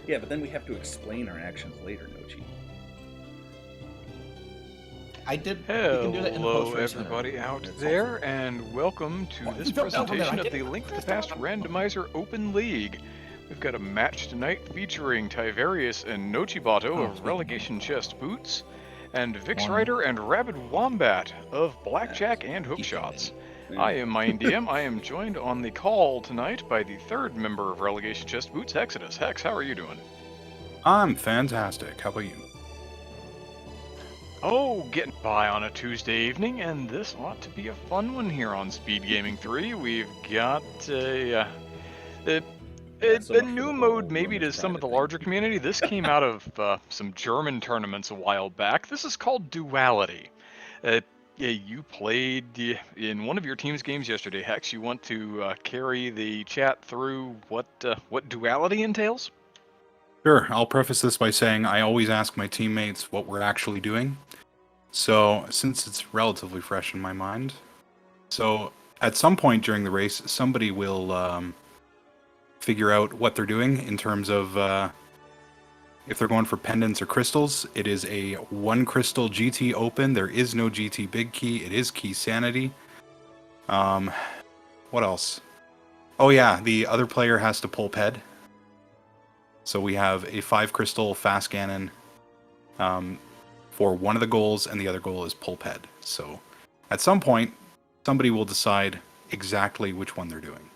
Yeah, but then we have to explain our actions later, Nochi. We can do that in the Hello, post-race everybody interview. out It's there, helpful. and welcome to What? this You jumped down from there, presentation I of the didn't- Link to the Past Randomizer Open League. We've got a match tonight featuring Tiverius and Nochibato of Relegation Chest Boots, and Vixrider and Rabid Wombat of Blackjack and Hookshots. I am Mind DM. I am joined on the call tonight by the third member of Relegation Chest Boots, Hexodus. Hex, how are you doing? I'm fantastic. How about you? Oh, getting by on a Tuesday evening, and this ought to be a fun one here on SpeedGaming 3. We've got a new mode maybe to some of the larger community. This came out of some German tournaments a while back. This is called Duality. You played in one of your team's games yesterday, Hex. You want to carry the chat through what Duality entails? Sure. I'll preface this by saying I always ask my teammates what we're actually doing. So, since it's relatively fresh in my mind, at some point during the race, somebody will figure out what they're doing in terms of if they're going for pendants or crystals. It is a 1 crystal GT open. There is no GT big key. It is key sanity. What else? Oh yeah, the other player has to pull ped. So we have a 5 crystal fast cannon for one of the goals, and the other goal is pull ped. So at some point, somebody will decide exactly which one they're doing.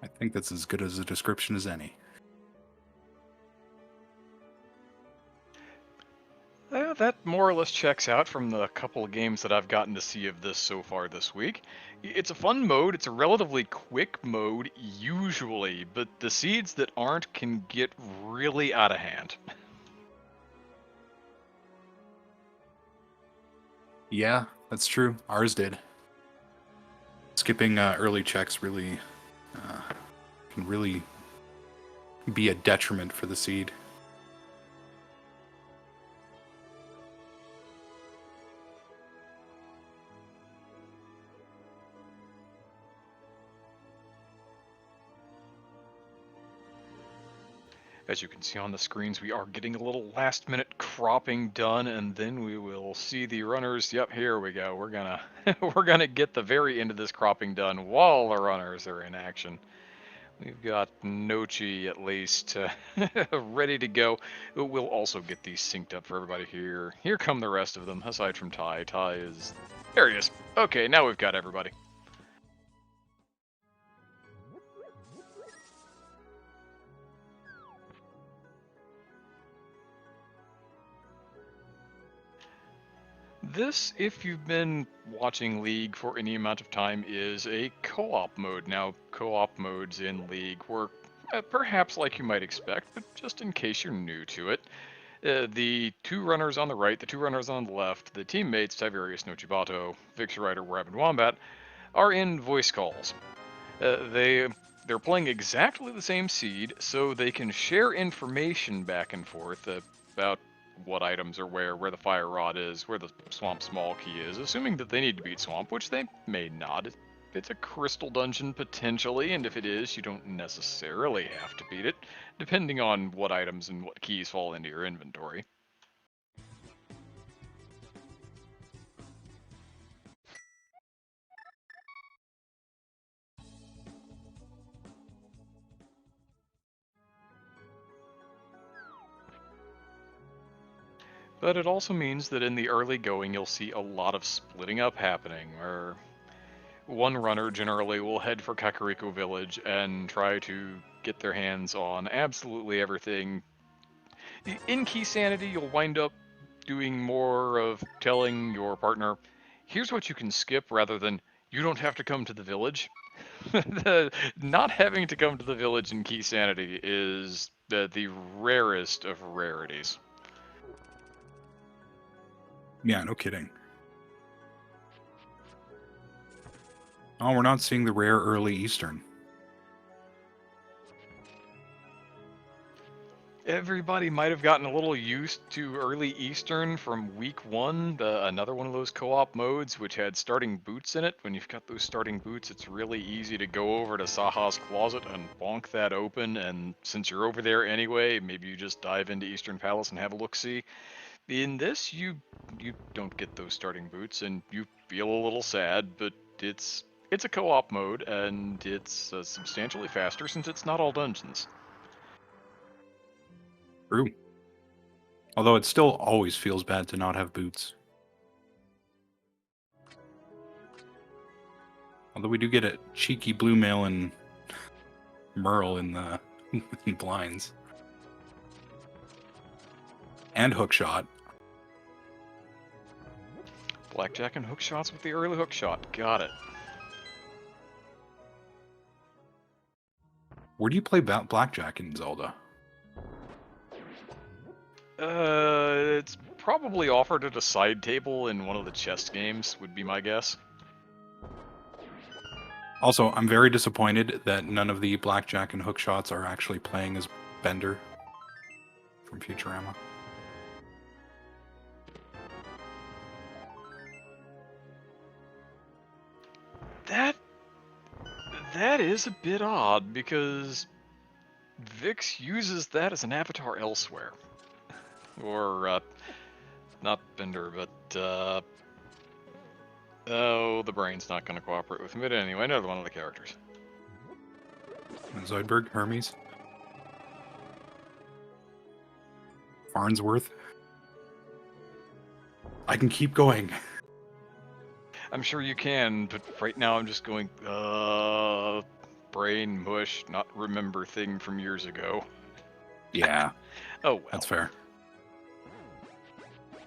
I think that's as good as a description as any. That more or less checks out from the couple of games that I've gotten to see of this so far this week. It's a fun mode, it's a relatively quick mode, usually, but the seeds that aren't can get really out of hand. Yeah, that's true. Ours did. Skipping early checks really can really be a detriment for the seed. As you can see on the screens, we are getting a little last-minute cropping done, and then we will see the runners. Yep, here we go. We're gonna we're gonna get the very end of this cropping done while the runners are in action. We've got Nochi at least ready to go. We'll also get these synced up for everybody here. Here come the rest of them, aside from Ty. Ty is... There he is. Okay, now we've got everybody. This, if you've been watching League for any amount of time, is a co-op mode. Now, co-op modes in League work perhaps like you might expect, but just in case you're new to it. The 2 runners on the right, the 2 runners on the left, the teammates, Tiverius, Nochibato, Vixrider, Rabid Wombat, are in voice calls. They're playing exactly the same seed, so they can share information back and forth about what items are where the fire rod is, where the swamp small key is, assuming that they need to beat swamp, which they may not. It's a crystal dungeon potentially, and if it is, you don't necessarily have to beat it, depending on what items and what keys fall into your inventory. But it also means that in the early going, you'll see a lot of splitting up happening, where one runner generally will head for Kakariko Village and try to get their hands on absolutely everything. In Key Sanity, you'll wind up doing more of telling your partner, here's what you can skip, rather than, you don't have to come to the village. Not having to come to the village in Key Sanity is the rarest of rarities. Yeah, no kidding. Oh, we're not seeing the rare early Eastern. Everybody might have gotten a little used to early Eastern from week 1, another one of those co-op modes which had starting boots in it. When you've got those starting boots, it's really easy to go over to Saha's closet and bonk that open, and since you're over there anyway, maybe you just dive into Eastern Palace and have a look-see. In this, you don't get those starting boots, and you feel a little sad, but it's a co-op mode, and it's substantially faster since it's not all dungeons. True. Although it still always feels bad to not have boots. Although we do get a cheeky blue mail and Merle in the in blinds. And Hookshot. Blackjack and Hookshots with the early Hookshot. Got it. Where do you play Blackjack in Zelda? It's probably offered at a side table in one of the chess games, would be my guess. Also, I'm very disappointed that none of the Blackjack and Hookshots are actually playing as Bender from Futurama. That is a bit odd, because Vix uses that as an avatar elsewhere. Or, not Bender, but, oh, the brain's not going to cooperate with me, but anyway, another one of the characters. Zoidberg, Hermes, Farnsworth. I can keep going. I'm sure you can, but right now I'm just going, brain mush, not remember thing from years ago. Yeah. Oh, well. That's fair.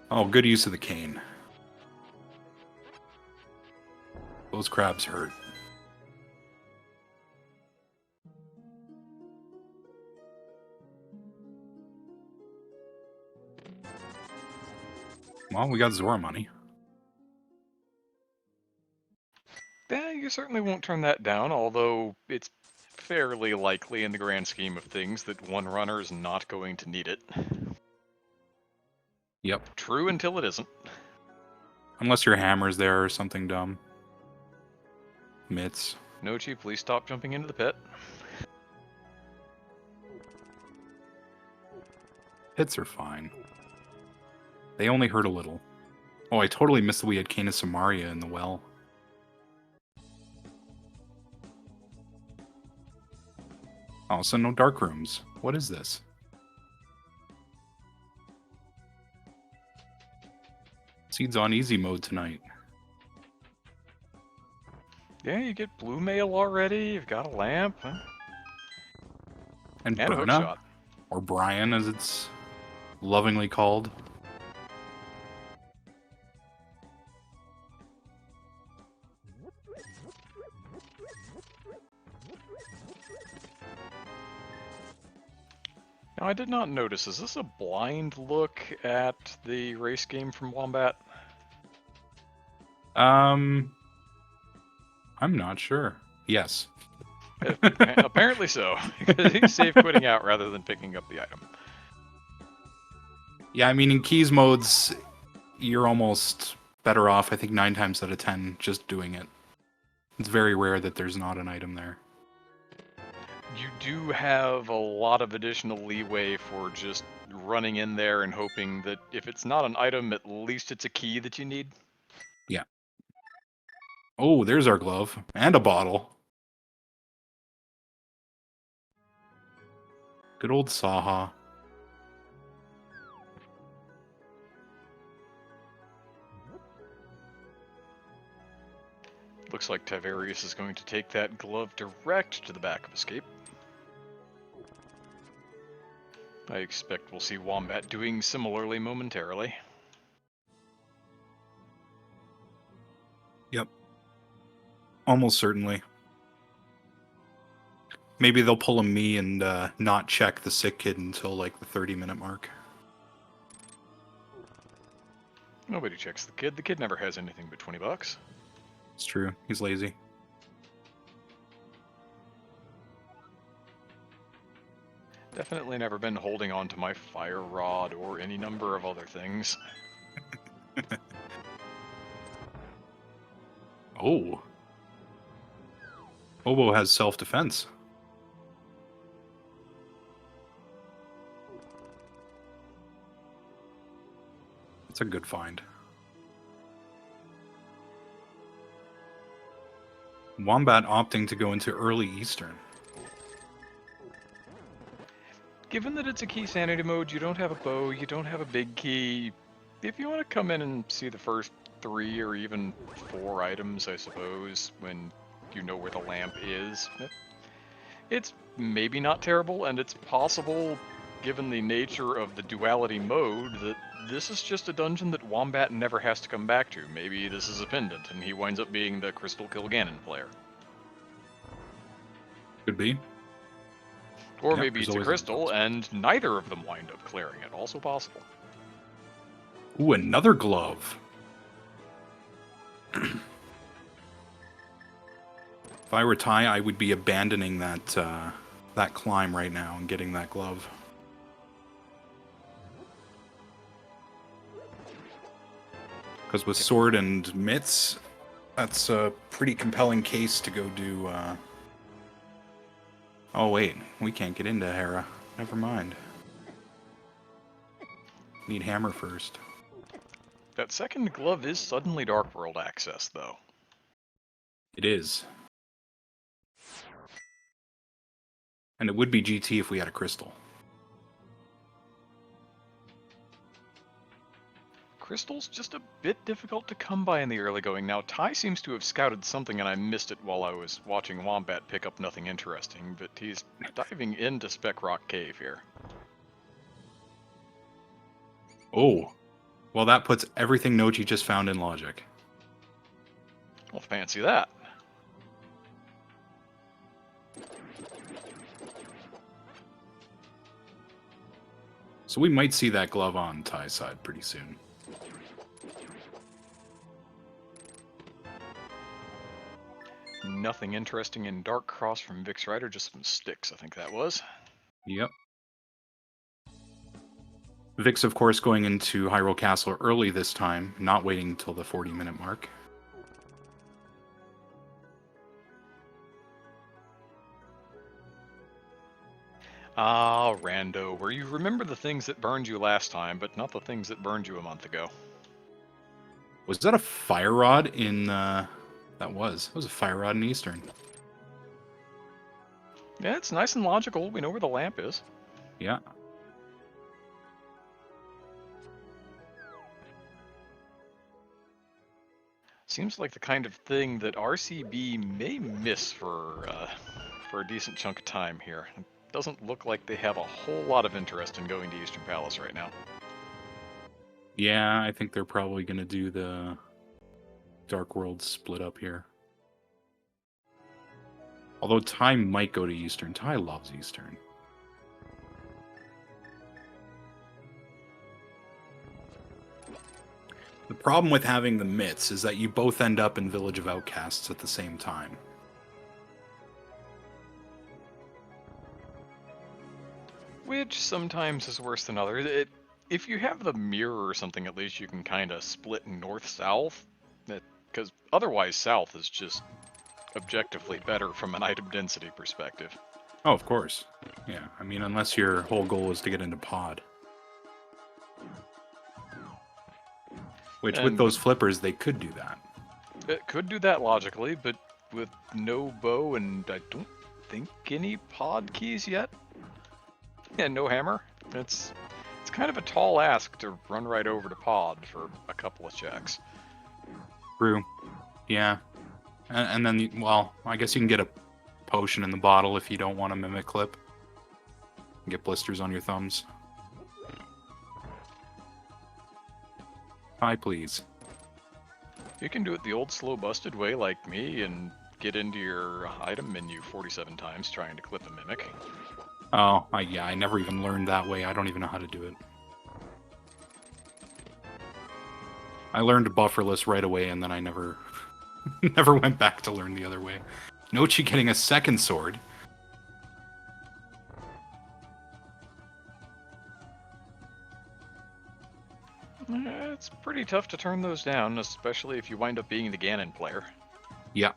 Oh, good use of the cane. Those crabs hurt. Well, we got Zora money. Yeah, you certainly won't turn that down, although it's fairly likely in the grand scheme of things that one runner is not going to need it. Yep. True until it isn't. Unless your hammer's there or something dumb. Mitts. Nochi, please stop jumping into the pit. Hits are fine. They only hurt a little. Oh, I totally missed that we had Canis Samaria in the well. Oh, so no dark rooms. What is this? Seed's on easy mode tonight. Yeah, you get blue mail already, you've got a lamp. Huh? And And a Berna, hookshot. or Brian as it's lovingly called. Now, I did not notice, is this a blind look at the race game from Wombat? I'm not sure. Yes. Apparently so, because he's safe quitting out rather than picking up the item. Yeah, I mean, in keys modes, you're almost better off, I think 9 times out of 10, just doing it. It's very rare that there's not an item there. You do have a lot of additional leeway for just running in there and hoping that if it's not an item, at least it's a key that you need. Yeah. Oh, there's our glove. And a bottle. Good old Saha. Looks like Tiberius is going to take that glove direct to the back of Escape. I expect we'll see Wombat doing similarly momentarily. Yep. Almost certainly. Maybe they'll pull a me and not check the sick kid until like the 30-minute mark. Nobody checks the kid. The kid never has anything but $20. It's true. He's lazy. Definitely never been holding on to my fire rod or any number of other things. Oh. Obo has self-defense. That's a good find. Wombat opting to go into early Eastern. Given that it's a key sanity mode, you don't have a bow, you don't have a big key. If you want to come in and see the first 3 or even 4 items, I suppose, when you know where the lamp is, it's maybe not terrible, and it's possible, given the nature of the duality mode, that this is just a dungeon that Wombat never has to come back to. Maybe this is a pendant, and he winds up being the Crystal Kilgannon player. Could be. Or Yep, maybe there's it's a always crystal, a and neither of them wind up clearing it. Also possible. Ooh, another glove. If I were Ty, I would be abandoning that that climb right now and getting that glove. Because with sword and mitts, that's a pretty compelling case to go do. Oh wait, we can't get into Hera. Never mind. Need hammer first. That second glove is suddenly Dark World access, though. It is. And it would be GT if we had a crystal. Crystal's just a bit difficult to come by in the early going. Now, Ty seems to have scouted something and I missed it while I was watching Wombat pick up nothing interesting, but he's diving into Spec Rock Cave here. Oh. Well, that puts everything Nochi just found in logic. Well, fancy that. So we might see that glove on Ty's side pretty soon. Nothing interesting in Dark Cross from Vix Rider, just some sticks, I think that was. Yep. Vix, of course, going into Hyrule Castle early this time, not waiting until the 40-minute mark. Ah, Rando, where you remember the things that burned you last time, but not the things that burned you a month ago. Was that a fire rod in... That was a fire rod in Eastern. Yeah, it's nice and logical. We know where the lamp is. Yeah. Seems like the kind of thing that RCB may miss for a decent chunk of time here. It doesn't look like they have a whole lot of interest in going to Eastern Palace right now. Yeah, I think they're probably going to do the Dark World split up here. Although Ty might go to Eastern. Ty loves Eastern. The problem with having the mitts is that you both end up in Village of Outcasts at the same time. Which sometimes is worse than others. If you have the mirror or something, at least you can kind of split north-south. Because otherwise south is just objectively better from an item density perspective. Oh, of course. Yeah, I mean, unless your whole goal is to get into pod. Which, with those flippers, they could do that. It could do that logically, but with no bow and I don't think any pod keys yet. And no hammer. It's kind of a tall ask to run right over to pod for a couple of checks. True. Yeah. And then, well, I guess you can get a potion in the bottle if you don't want a mimic clip. Get blisters on your thumbs. Hi, please. You can do it the old slow busted way like me and get into your item menu 47 times trying to clip a mimic. Oh, yeah, I never even learned that way. I don't even know how to do it. I learned bufferless right away, and then I never went back to learn the other way. way. Nochi getting a second sword. It's pretty tough to turn those down, especially if you wind up being the Ganon player. Yeah.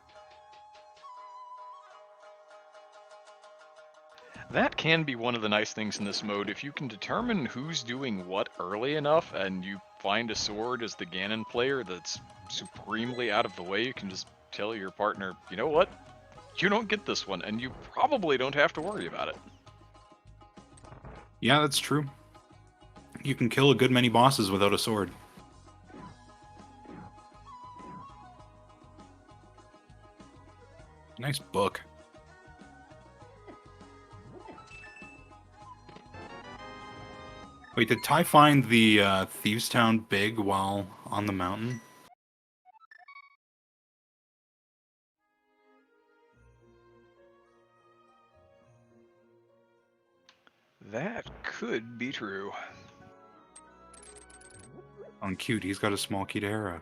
That can be one of the nice things in this mode. If you can determine who's doing what early enough, and you find a sword as the Ganon player that's supremely out of the way, you can just tell your partner, you know what? You don't get this one, and you probably don't have to worry about it. Yeah, that's true. You can kill a good many bosses without a sword. Nice book. Wait, did Ty find the Thieves Town big while on the mountain? That could be true. Oh, cute, he's got a small Kidera.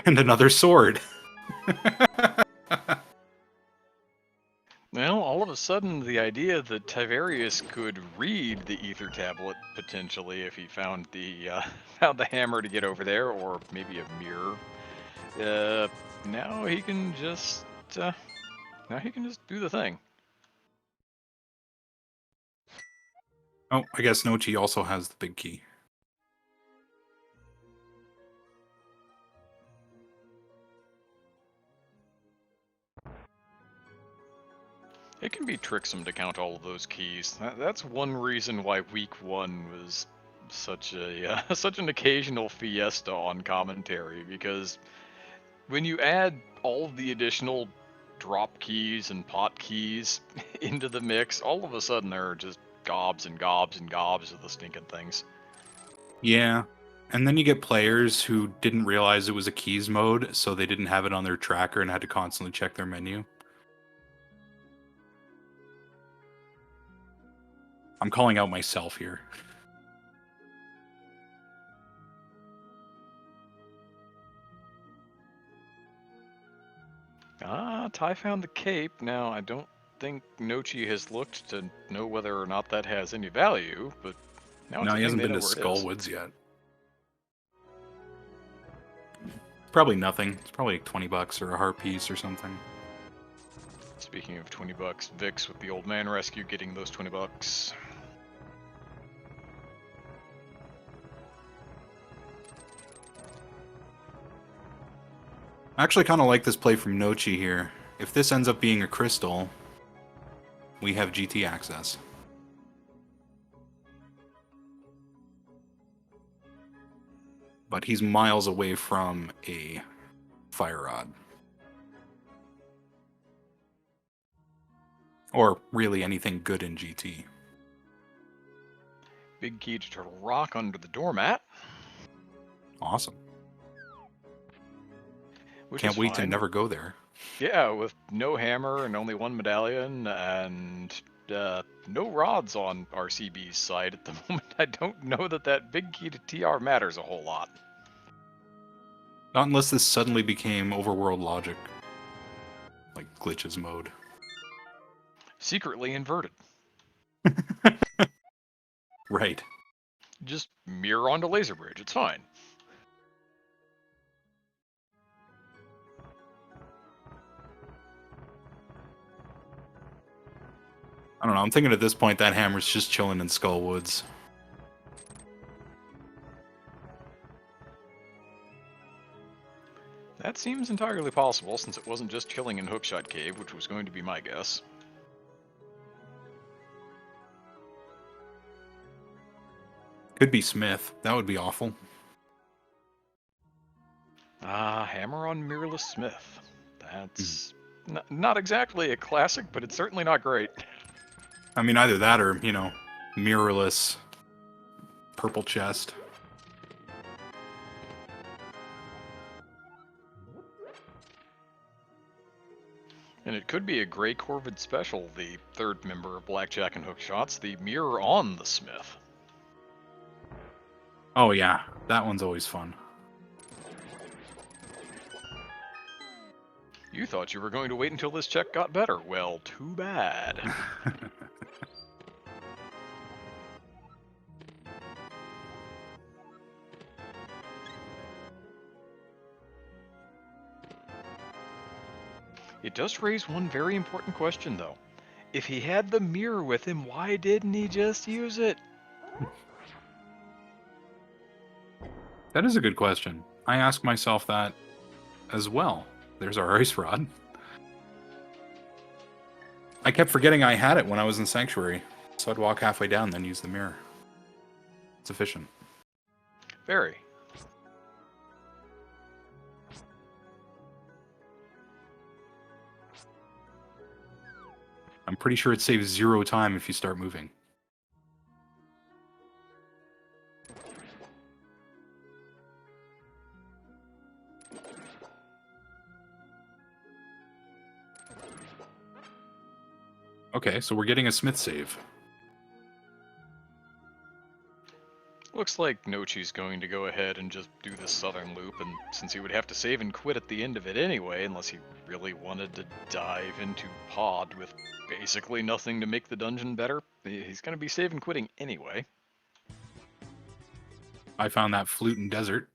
And another sword! Well, all of a sudden, the idea that Tiberius could read the Ether Tablet, potentially, if he found the hammer to get over there, or maybe a mirror, now he can just do the thing. Oh, I guess Nochi also has the big key. It can be tricksome to count all of those keys. That's one reason why week 1 was such a such an occasional fiesta on commentary, because when you add all of the additional drop keys and pot keys into the mix, all of a sudden there are just gobs and gobs and gobs of the stinking things. Yeah, and then you get players who didn't realize it was a keys mode, so they didn't have it on their tracker and had to constantly check their menu. I'm calling out myself here. Ty found the cape. Now, I don't think Nochi has looked to know whether or not that has any value, but now it's No, a he thing hasn't they been know to where it is. Skullwoods yet. Probably nothing. It's probably like $20 or a heart piece or something. Speaking of $20, Vix with the old man rescue getting those $20. I actually kind of like this play from Nochi here. If this ends up being a crystal, we have GT access. But he's miles away from a fire rod. Or really anything good in GT. Big key to Turtle Rock under the doormat. Awesome. Which Can't is wait fine. to never go there. Yeah, with no hammer and only one medallion and no rods on RCB's side at the moment. I don't know that that big key to TR matters a whole lot. Not unless this suddenly became overworld logic. Like glitches mode. Secretly inverted. Right. Just mirror onto Laser Bridge, it's fine. I don't know, I'm thinking at this point that hammer's just chilling in Skullwoods. That seems entirely possible, since it wasn't just chilling in Hookshot Cave, which was going to be my guess. Could be Smith. That would be awful. Hammer on Mirrorless Smith. That's not exactly a classic, but it's certainly not great. I mean, either that or, you know, mirrorless purple chest. And it could be a Grey Corvid special, the third member of Blackjack and Hookshots, the mirror on the Smith. Oh yeah, that one's always fun. You thought you were going to wait until this check got better. Well, too bad. It does raise one very important question, though. If he had the mirror with him, why didn't he just use it? That is a good question. I ask myself that as well. There's our ice rod. I kept forgetting I had it when I was in Sanctuary, so I'd walk halfway down, then use the mirror. It's efficient. Very. I'm pretty sure it saves 0 time if you start moving. Okay, so we're getting a Smith save. Looks like Nochi's going to go ahead and just do the southern loop, and since he would have to save and quit at the end of it anyway, unless he really wanted to dive into Pod with basically nothing to make the dungeon better, he's going to be save and quitting anyway. I found that flute in desert.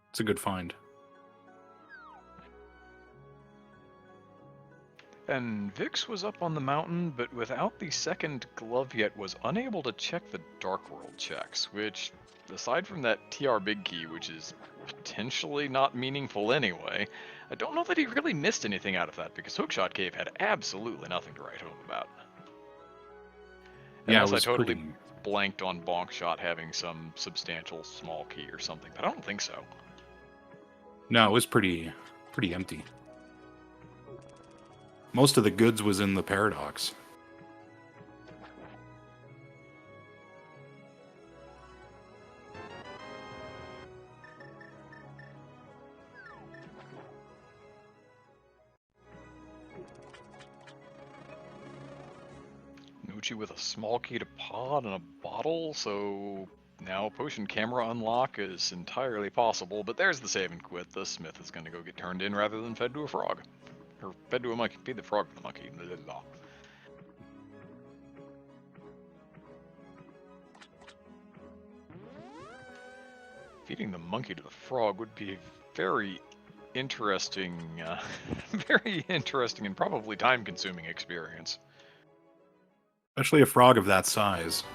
It's a good find. And Vix was up on the mountain, but without the second glove yet was unable to check the Dark World checks, which, aside from that TR big key, which is potentially not meaningful anyway, I don't know that he really missed anything out of that, because Hookshot Cave had absolutely nothing to write home about. Yeah, Unless it was I totally pretty... blanked on Bonk Shot having some substantial small key or something, but I don't think so. No, it was pretty empty. Most of the goods was in the Paradox. Nucci with a small key to Pod and a bottle, so now potion camera unlock is entirely possible, but there's the save and quit. The Smith is going to go get turned in rather than fed to a frog. Or fed to a monkey. Feed the frog to the monkey. Blah, blah, blah. Feeding the monkey to the frog would be very interesting, very interesting and probably time-consuming experience. Especially a frog of that size.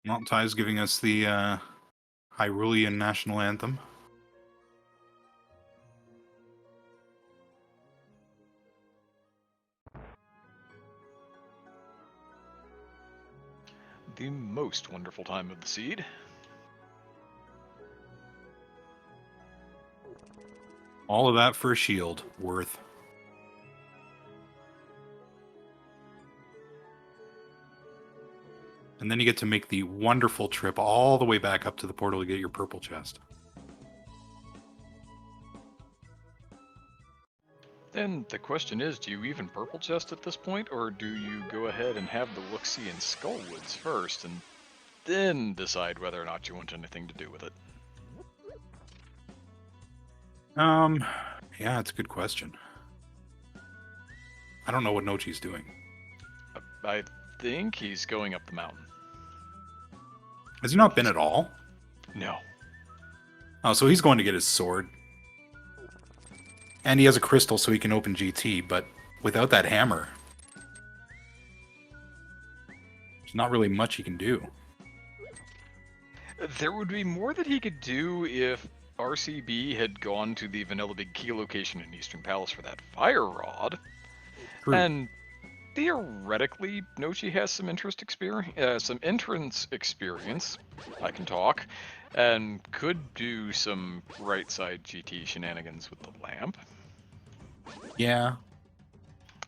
Well, Ty's giving us the Hyrulean national anthem. The most wonderful time of the seed. All of that for a shield. Worth. And then you get to make the wonderful trip all the way back up to the portal to get your purple chest. Then the question is, do you even purple chest at this point, or do you go ahead and have the look-see in Skullwoods first, and then decide whether or not you want anything to do with it? Yeah, it's a good question. I don't know what Nochi's doing. I think he's going up the mountain. Has he not been at all? No. Oh, so he's going to get his sword. And he has a crystal so he can open GT, but without that hammer, there's not really much he can do. There would be more that he could do if RCB had gone to the Vanilla Big Key location in Eastern Palace for that fire rod. True. And theoretically, Nochi has some entrance experience. I can talk, and could do some right side GT shenanigans with the lamp. Yeah.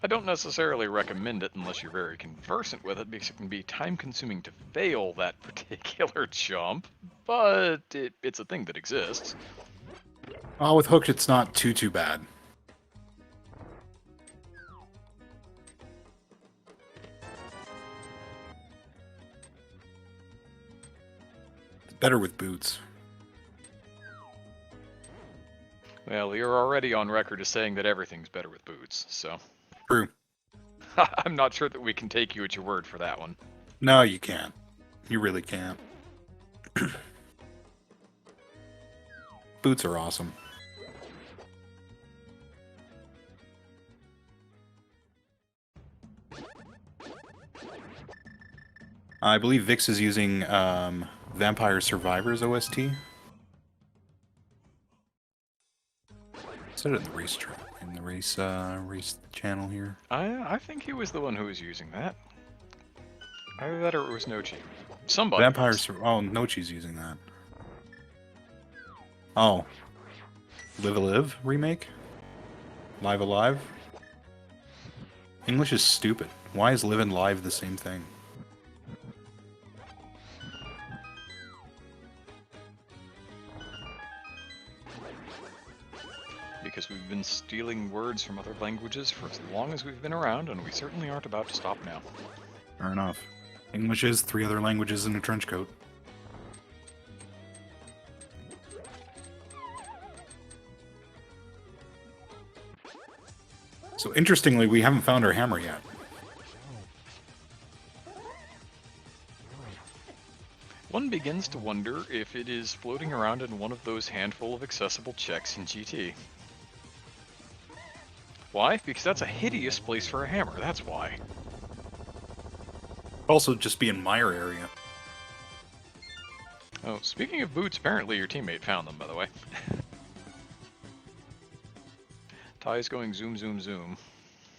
I don't necessarily recommend it unless you're very conversant with it, because it can be time-consuming to fail that particular jump, but it's a thing that exists. Oh, with Hooked, it's not too bad. It's better with boots. Well, you're already on record as saying that everything's better with boots, so... True. I'm not sure that we can take you at your word for that one. No, you can't. You really can't. Boots are awesome. I believe Vix is using Vampire Survivors OST. Instead of the race track in the race channel here. I think he was the one who was using that. Either that or it was Nochi. Somebody. Vampire oh, Nochi's using that. Oh. Live Alive remake? Live Alive? English is stupid. Why is Live and Live the same thing? Because we've been stealing words from other languages for as long as we've been around, and we certainly aren't about to stop now. Fair enough. English is 3 other languages in a trench coat. So interestingly, we haven't found our hammer yet. One begins to wonder if it is floating around in one of those handful of accessible checks in GT. Why? Because that's a hideous place for a hammer, that's why. Also, just be in Meyer area. Oh, speaking of boots, apparently your teammate found them, by the way. Ty's going zoom, zoom, zoom.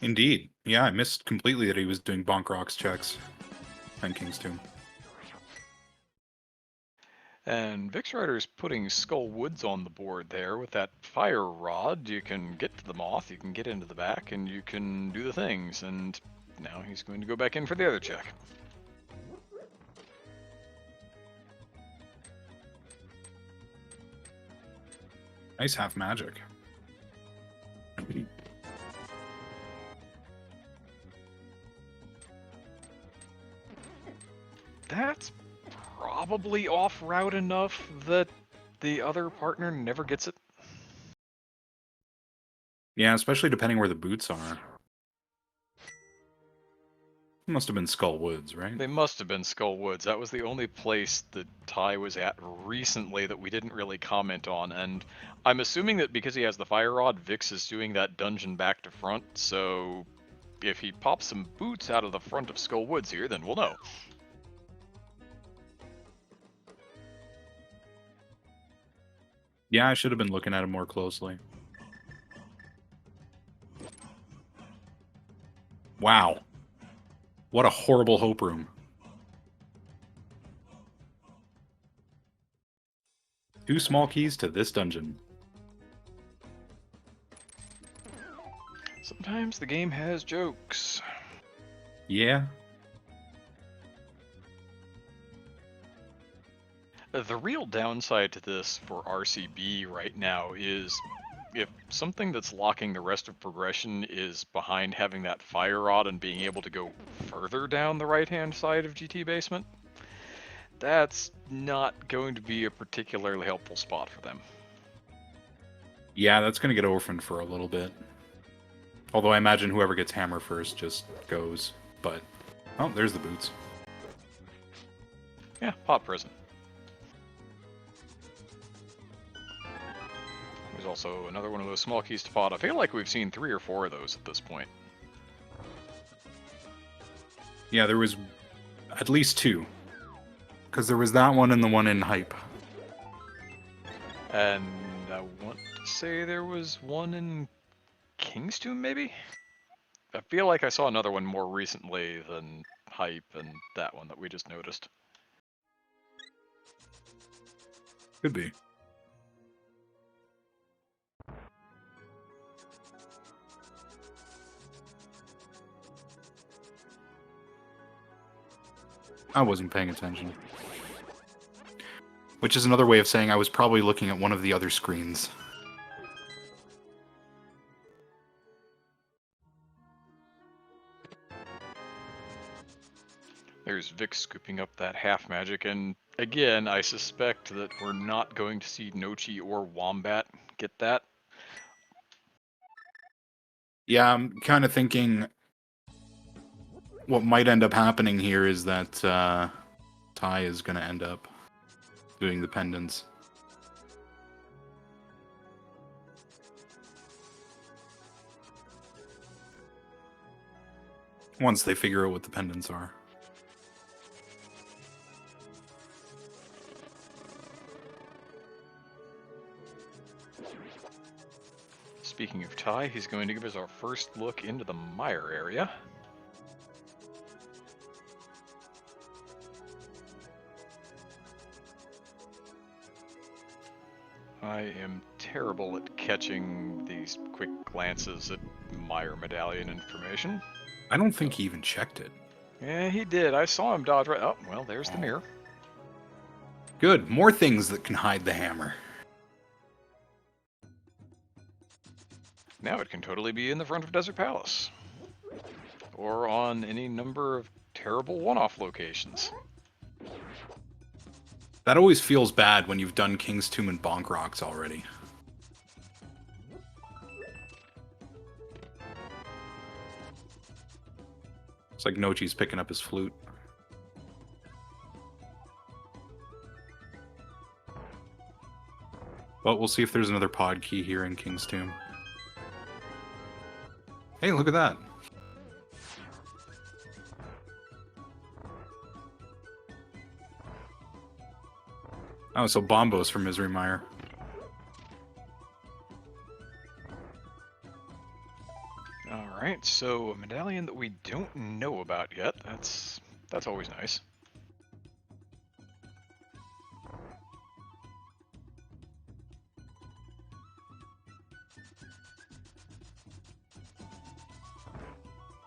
Indeed. Yeah, I missed completely that he was doing Bonk Rocks checks on King's Tomb. And Vix Rider's putting Skull Woods on the board there with that fire rod. You can get to the moth, you can get into the back, and you can do the things. And now he's going to go back in for the other check. Nice half magic. That's probably off route enough that the other partner never gets it. Yeah, especially depending where the boots are. It must have been Skull Woods, right? They must have been Skull Woods. That was the only place that Ty was at recently that we didn't really comment on, and I'm assuming that because he has the fire rod, Vix is doing that dungeon back to front, so if he pops some boots out of the front of Skull Woods here, then we'll know. Yeah, I should have been looking at him more closely. Wow. What a horrible hope room. Two small keys to this dungeon. Sometimes the game has jokes. Yeah. The real downside to this for RCB right now is if something that's locking the rest of progression is behind having that fire rod and being able to go further down the right-hand side of GT Basement, that's not going to be a particularly helpful spot for them. Yeah, that's going to get orphaned for a little bit. Although I imagine whoever gets hammer first just goes. But, oh, there's the boots. Yeah, pot prison. There's also another one of those small keys to pot. I feel like we've seen 3 or 4 of those at this point. Yeah, there was at least 2. Because there was that one and the one in Hype. And I want to say there was one in King's Tomb, maybe? I feel like I saw another one more recently than Hype and that one that we just noticed. Could be. I wasn't paying attention. Which is another way of saying I was probably looking at one of the other screens. There's Vix scooping up that half magic, and again, I suspect that we're not going to see Nochi or Wombat get that. Yeah, I'm kind of thinking what might end up happening here is that Ty is going to end up doing the pendants. Once they figure out what the pendants are. Speaking of Ty, he's going to give us our first look into the mire area. I am terrible at catching these quick glances at mire medallion information. I don't think he even checked it. Yeah, he did. I saw him dodge right. Oh, well, there's the mirror. Good. More things that can hide the hammer. Now it can totally be in the front of Desert Palace. Or on any number of terrible one-off locations. That always feels bad when you've done King's Tomb and Bonk Rocks already. It's like Nochi's picking up his flute. But we'll see if there's another pod key here in King's Tomb. Hey, look at that. Oh, so Bombo's from Misery Mire. Alright, so a medallion that we don't know about yet. That's always nice.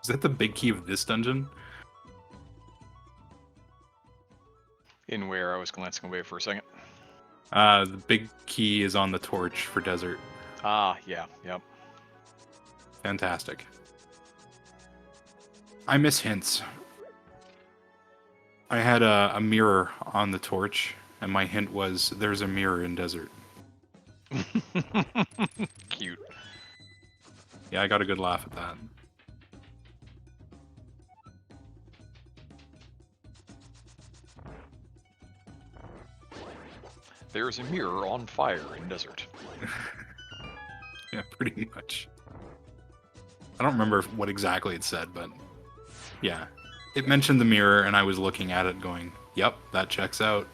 Is that the big key of this dungeon? In where I was glancing away for a second. The big key is on the torch for desert. Ah, yeah, yep. Fantastic. I miss hints. I had a mirror on the torch, and my hint was, there's a mirror in desert. Cute. Yeah, I got a good laugh at that. There's a mirror on fire in desert. Yeah, pretty much. I don't remember what exactly it said, but yeah. It mentioned the mirror, and I was looking at it going, yep, that checks out.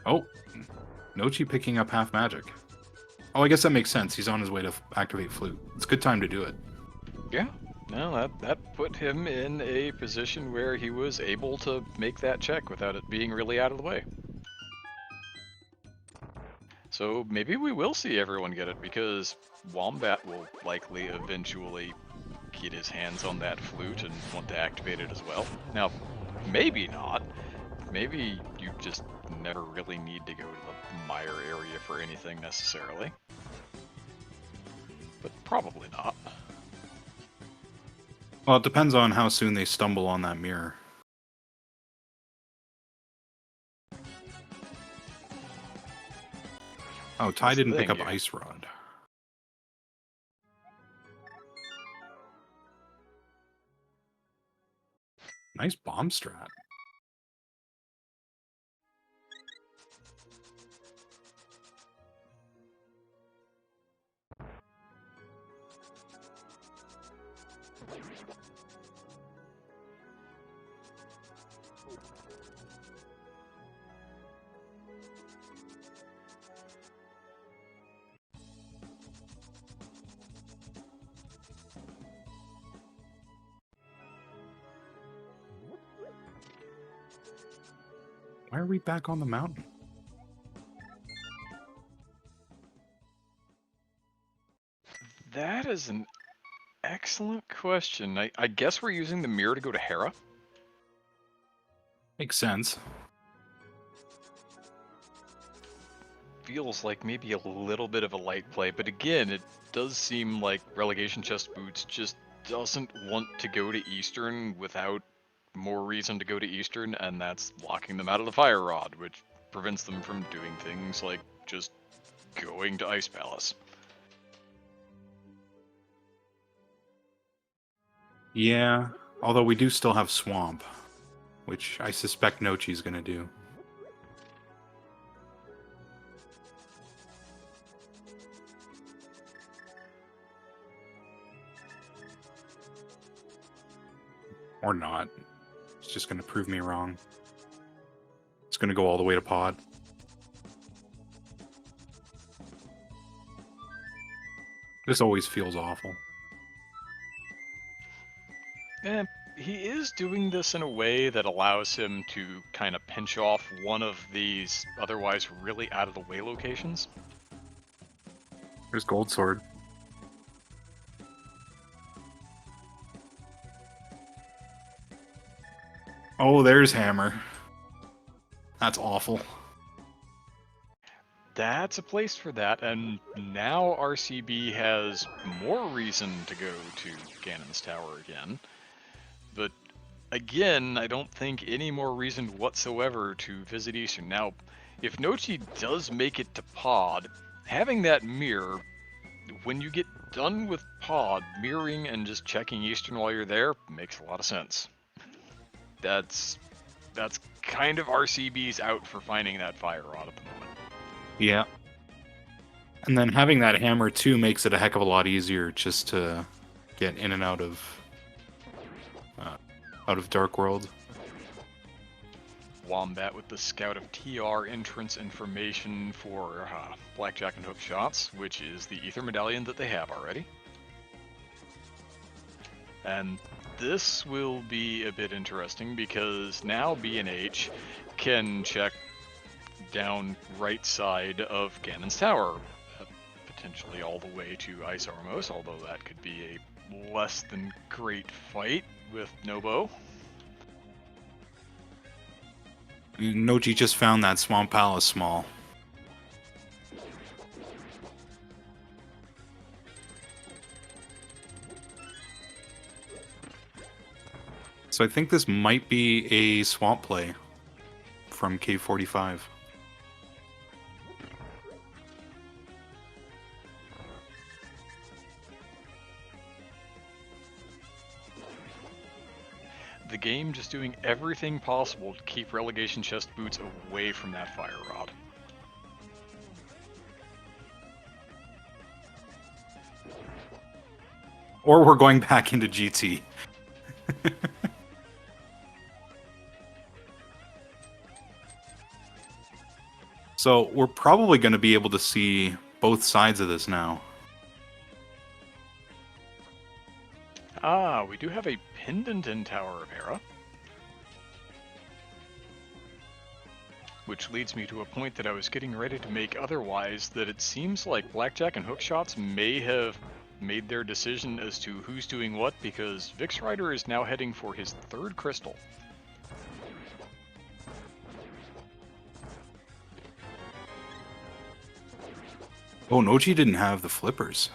Oh, Nochi picking up half magic. Oh, I guess that makes sense. He's on his way to activate flute. It's a good time to do it. Yeah. No, that put him in a position where he was able to make that check without it being really out of the way. So maybe we will see everyone get it, because Wombat will likely eventually get his hands on that flute and want to activate it as well. Now, maybe not. Maybe you just never really need to go to the mire area for anything necessarily. But probably not. Well, it depends on how soon they stumble on that mirror. Oh, Ty didn't pick up Ice Rod. Nice bomb strat. Why are we back on the mountain? That is an excellent question. I guess we're using the mirror to go to Hera. Makes sense. Feels like maybe a little bit of a light play, but again, it does seem like Relegation Chest Boots just doesn't want to go to Eastern without more reason to go to Eastern, and that's locking them out of the Fire Rod, which prevents them from doing things like just going to Ice Palace. Yeah, although we do still have Swamp, which I suspect Nochi's gonna do. Or not. It's just gonna prove me wrong. It's gonna go all the way to Pod. This always feels awful. He is doing this in a way that allows him to kind of pinch off one of these otherwise really out-of-the-way locations. There's Gold Sword. Oh, there's Hammer. That's awful. That's a place for that, and now RCB has more reason to go to Ganon's Tower again. But again, I don't think any more reason whatsoever to visit Eastern. Now, if Nochi does make it to Pod, having that mirror, when you get done with Pod, mirroring and just checking Eastern while you're there makes a lot of sense. That's kind of RCB's out for finding that fire rod at the moment. Yeah. And then having that hammer too makes it a heck of a lot easier just to get in and out of Dark World. Wombat with the Scout of TR entrance information for Blackjack and Hookshots, which is the Ether Medallion that they have already. And this will be a bit interesting because now B&H can check down right side of Ganon's Tower, potentially all the way to Ice Armos, although that could be a less than great fight with Nobo. Nochi just found that Swamp Palace small. So I think this might be a swamp play from K45. The game just doing everything possible to keep Relegation chest boots away from that fire rod. Or we're going back into GT. So we're probably going to be able to see both sides of this now. Ah, we do have a pendant in Tower of Hera. Which leads me to a point that I was getting ready to make otherwise, that it seems like Blackjack and Hookshots may have made their decision as to who's doing what, because Vix Rider is now heading for his third crystal. Oh, Nochi didn't have the flippers.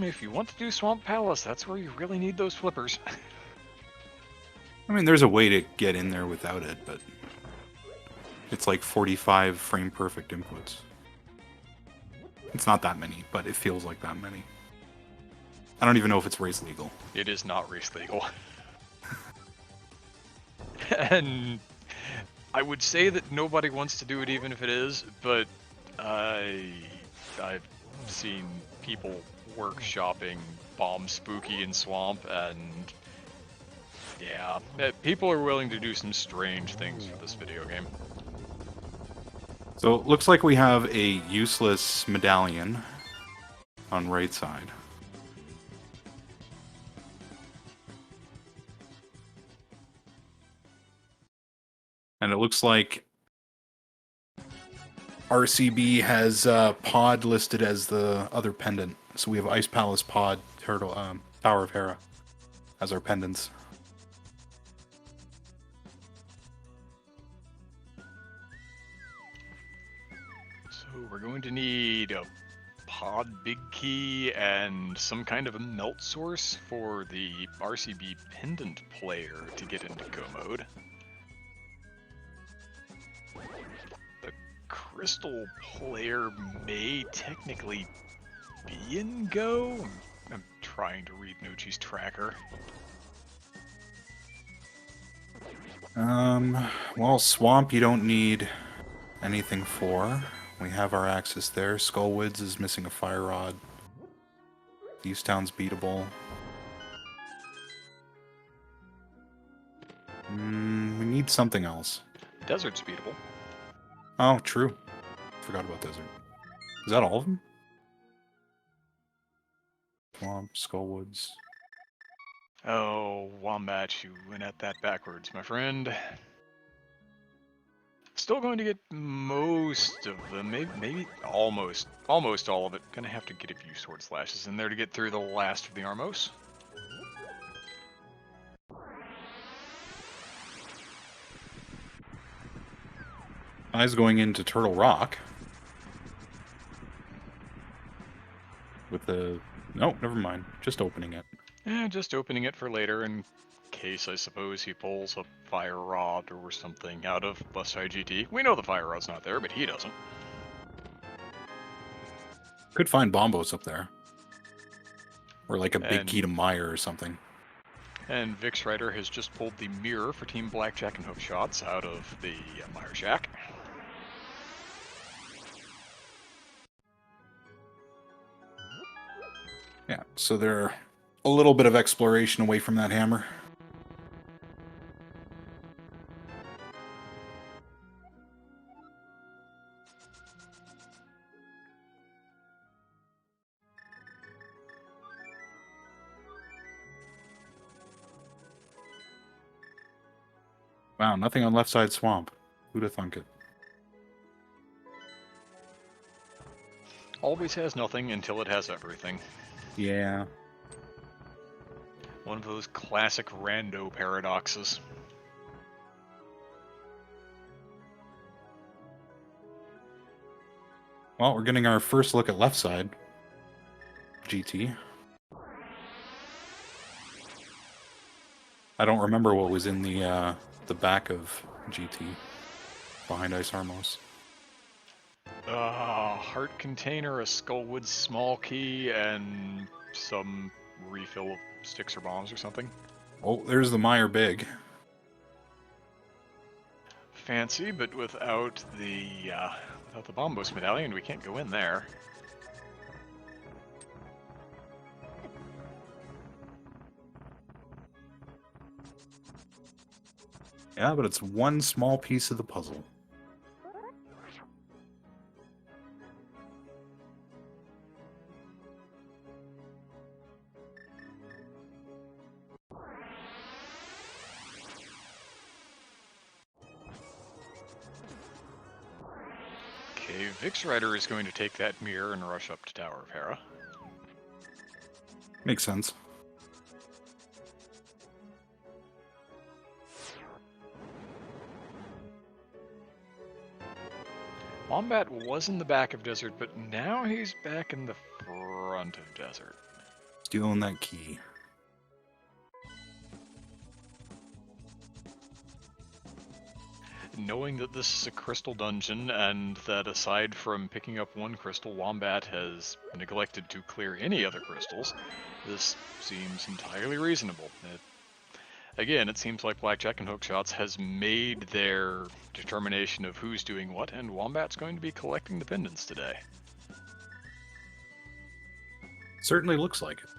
If you want to do Swamp Palace, that's where you really need those flippers. I mean, there's a way to get in there without it, but it's like 45 frame perfect inputs. It's not that many, but it feels like that many. I don't even know if it's race legal. It is not race legal. And I would say that nobody wants to do it even if it is, but I've seen people workshopping Bomb Spooky and Swamp, and yeah, people are willing to do some strange things for this video game. So it looks like we have a useless medallion on right side. And it looks like RCB has Pod listed as the other pendant. So we have Ice Palace, Pod, Tower of Hera as our pendants. So we're going to need a Pod Big Key and some kind of a melt source for the RCB pendant player to get into go mode. crystal player may technically be in Go. I'm trying to read Nochi's tracker. Well, Swamp you don't need anything for. We have our access there. Skullwoods is missing a fire rod. East Town's beatable. We need something else. Desert's beatable. Oh, true. Forgot about Desert. Is that all of them? Swamp, Skullwoods. Oh, Wombat, you went at that backwards, my friend. Still going to get most of them, maybe almost all of it. Gonna have to get a few sword slashes in there to get through the last of the Armos. Eyes going into Turtle Rock. With the... No, never mind. Just opening it. Just opening it for later in case, I suppose, he pulls a fire rod or something out of Bust High GT. We know the fire rod's not there, but he doesn't. Could find Bombos up there. Or like a big key to Mire or something. And Vix Rider has just pulled the mirror for Team Blackjack and Hookshots out of the Mire Shack. Yeah, so they're a little bit of exploration away from that hammer. Wow, nothing on left side swamp. Who'd have thunk it? Always has nothing until it has everything. Yeah. One of those classic rando paradoxes. Well, we're getting our first look at left side. GT. I don't remember what was in the back of GT. Behind Ice Armos. Heart container, a Skullwood small key, and some refill of sticks or bombs or something. Oh, there's the Mire Big. Fancy, but without the Bombos medallion, we can't go in there. Yeah, but it's one small piece of the puzzle. Okay, Vix Rider is going to take that mirror and rush up to Tower of Hera. Makes sense. Wombat was in the back of Desert, but now he's back in the front of Desert. Stealing that key. Knowing that this is a crystal dungeon, and that aside from picking up one crystal, Wombat has neglected to clear any other crystals, this seems entirely reasonable. Again, it seems like Blackjack and Hookshots has made their determination of who's doing what, and Wombat's going to be collecting the pendants today. Certainly looks like it.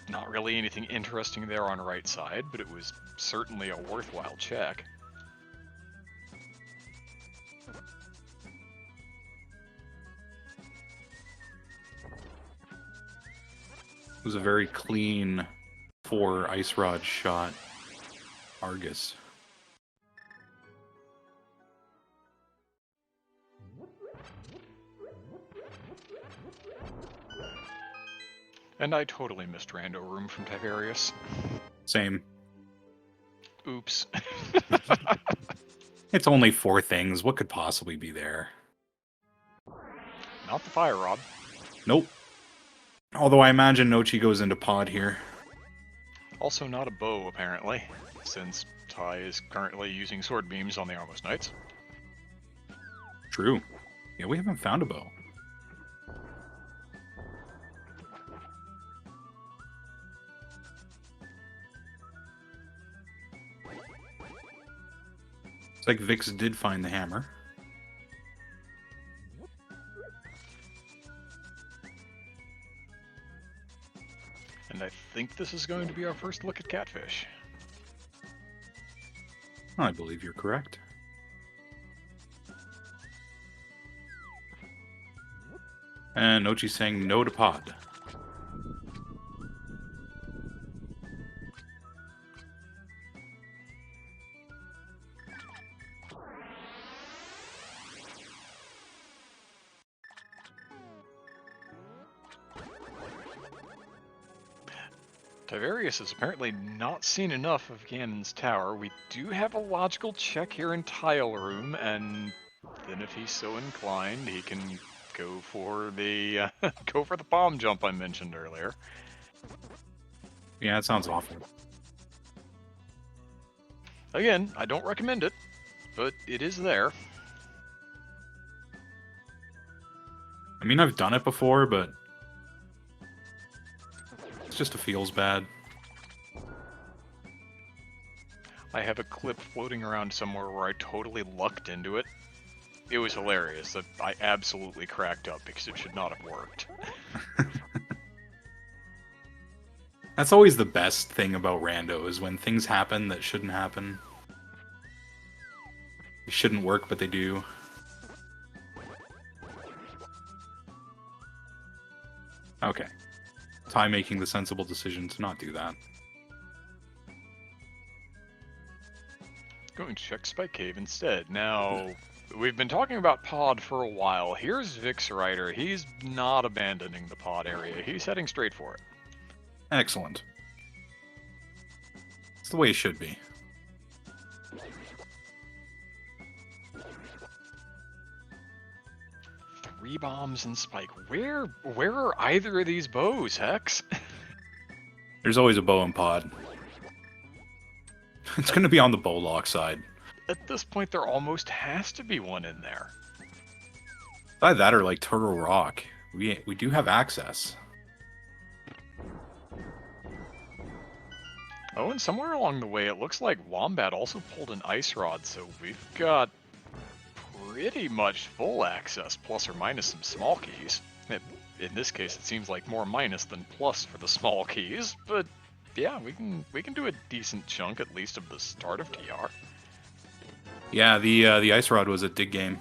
Not really anything interesting there on right side, but it was certainly a worthwhile check. It was a very clean 4 ice rod shot. Argus. And I totally missed Rando Room from Tiberius. Same. Oops. It's only 4 things. What could possibly be there? Not the fire rod. Nope. Although I imagine Nochi goes into pod here. Also not a bow, apparently, since Tai is currently using sword beams on the Armos Knights. True. Yeah, we haven't found a bow. It's like Vix did find the hammer. And I think this is going to be our first look at catfish. I believe you're correct. And Ochi's saying no to pod. Tiberius has apparently not seen enough of Ganon's tower. We do have a logical check here in Tile Room, and then if he's so inclined, he can go for the go for the bomb jump I mentioned earlier. Yeah, that sounds awful. Again, I don't recommend it, but it is there. I mean, I've done it before, but it's just feels bad. I have a clip floating around somewhere where I totally lucked into it. It was hilarious. I absolutely cracked up because it should not have worked. That's always the best thing about rando, is when things happen that shouldn't happen. They shouldn't work, but they do. Okay. Ty making the sensible decision to not do that. Going to check Spike Cave instead. Now, we've been talking about pod for a while. Here's Vix Rider. He's not abandoning the pod area. He's heading straight for it. Excellent. It's the way it should be. Three bombs and Spike. Where are either of these bows, Hex? There's always a bow in pod. It's going to be on the bow lock side. At this point, there almost has to be one in there. Either that or like Turtle Rock. We do have access. Oh, and somewhere along the way, it looks like Wombat also pulled an ice rod, so we've got pretty much full access, plus or minus some small keys. In this case, it seems like more minus than plus for the small keys, but yeah, we can do a decent chunk at least of the start of TR. Yeah, the ice rod was a dig game.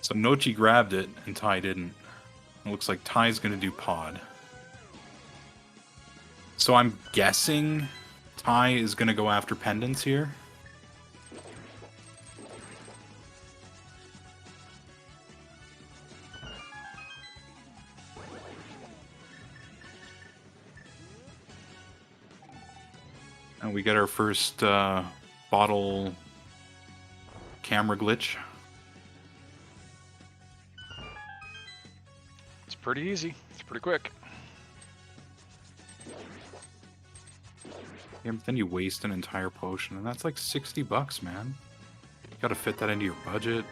So Nochi grabbed it and Ty didn't. It looks like Ty's gonna do pod. So I'm guessing Ty is gonna go after pendants here. And we get our first bottle camera glitch. It's pretty easy. It's pretty quick. Yeah, but then you waste an entire potion, and that's like $60, man. You gotta fit that into your budget.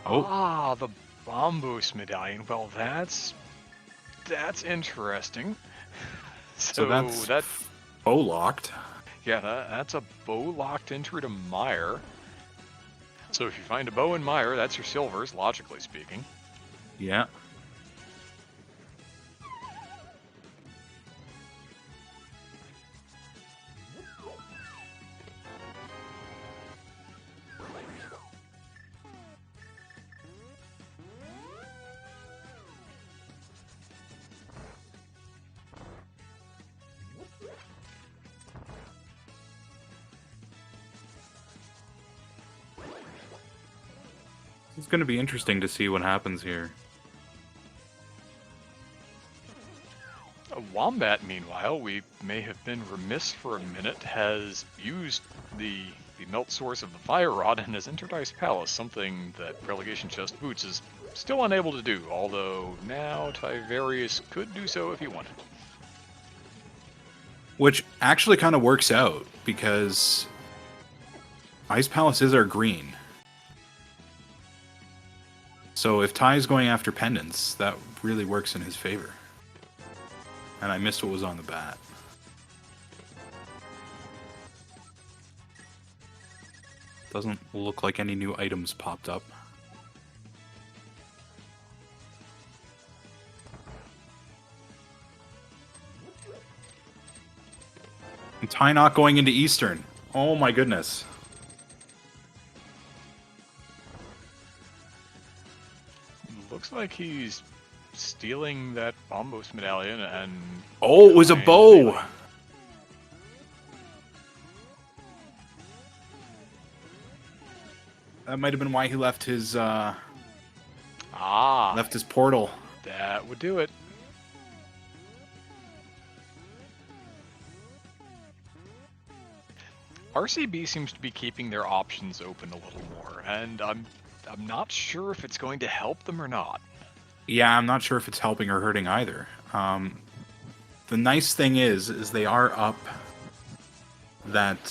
Oh. Ah, the Bombos medallion. Well, that's interesting. So that's bow locked. Yeah, that's a bow locked entry to Mire. So if you find a bow in Mire, that's your silvers, logically speaking. Yeah. It's going to be interesting to see what happens here. A Wombat, meanwhile, we may have been remiss for a minute, has used the the melt source of the fire rod and has entered Ice Palace, something that Relegation Chest Boots is still unable to do, although now Tiverius could do so if he wanted. Which actually kind of works out, because Ice Palace is our green. So if Ty's going after pendants, that really works in his favor. And I missed what was on the bat. Doesn't look like any new items popped up. And Ty not going into Eastern. Oh my goodness. Looks like he's stealing that Bombos medallion and... Oh, it was a bow! That might have been why he left his, left his portal. That would do it. RCB seems to be keeping their options open a little more, and I'm not sure if it's going to help them or not. Yeah, I'm not sure if it's helping or hurting either. The nice thing is they are up that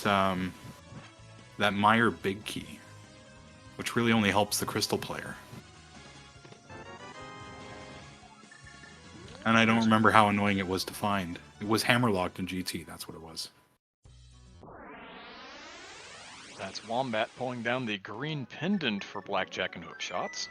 that Meyer big key, which really only helps the crystal player. And I don't remember how annoying it was to find. It was hammerlocked in GT, that's what it was. That's Wombat pulling down the green pendant for Blackjack and Hookshots.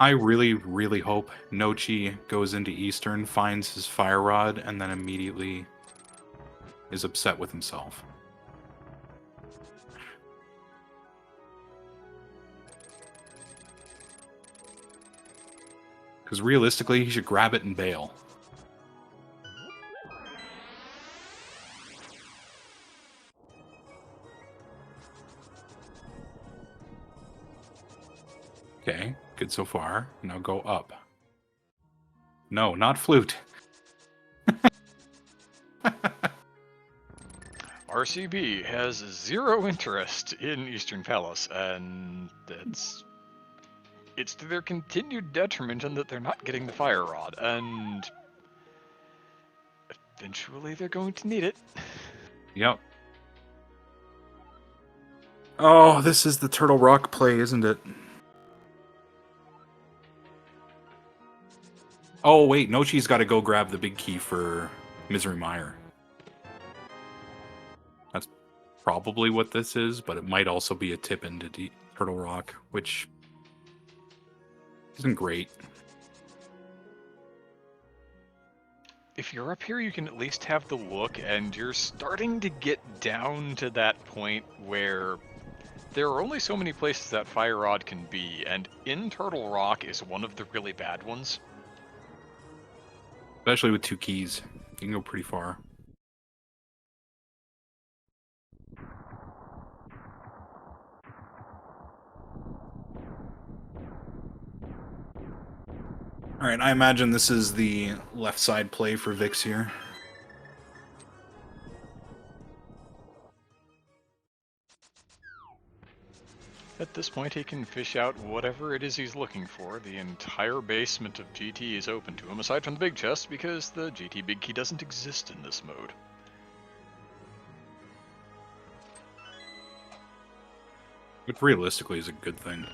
I really, really hope Nochi goes into Eastern, finds his fire rod, and then immediately is upset with himself. Because realistically, he should grab it and bail. Okay, good so far. Now go up. No, not flute. RCB has zero interest in Eastern Palace, and it's to their continued detriment in that they're not getting the fire rod, and eventually they're going to need it. Yep. Oh, this is the Turtle Rock play, isn't it? Oh, wait, Nochi's got to go grab the big key for Misery Mire. That's probably what this is, but it might also be a tip into Turtle Rock, which isn't great. If you're up here, you can at least have the look, and you're starting to get down to that point where there are only so many places that fire rod can be, and in Turtle Rock is one of the really bad ones. Especially with 2 keys. You can go pretty far. Alright, I imagine this is the left side play for Vix here. At this point, he can fish out whatever it is he's looking for. The entire basement of GT is open to him, aside from the big chest, because the GT big key doesn't exist in this mode. Which realistically is a good thing.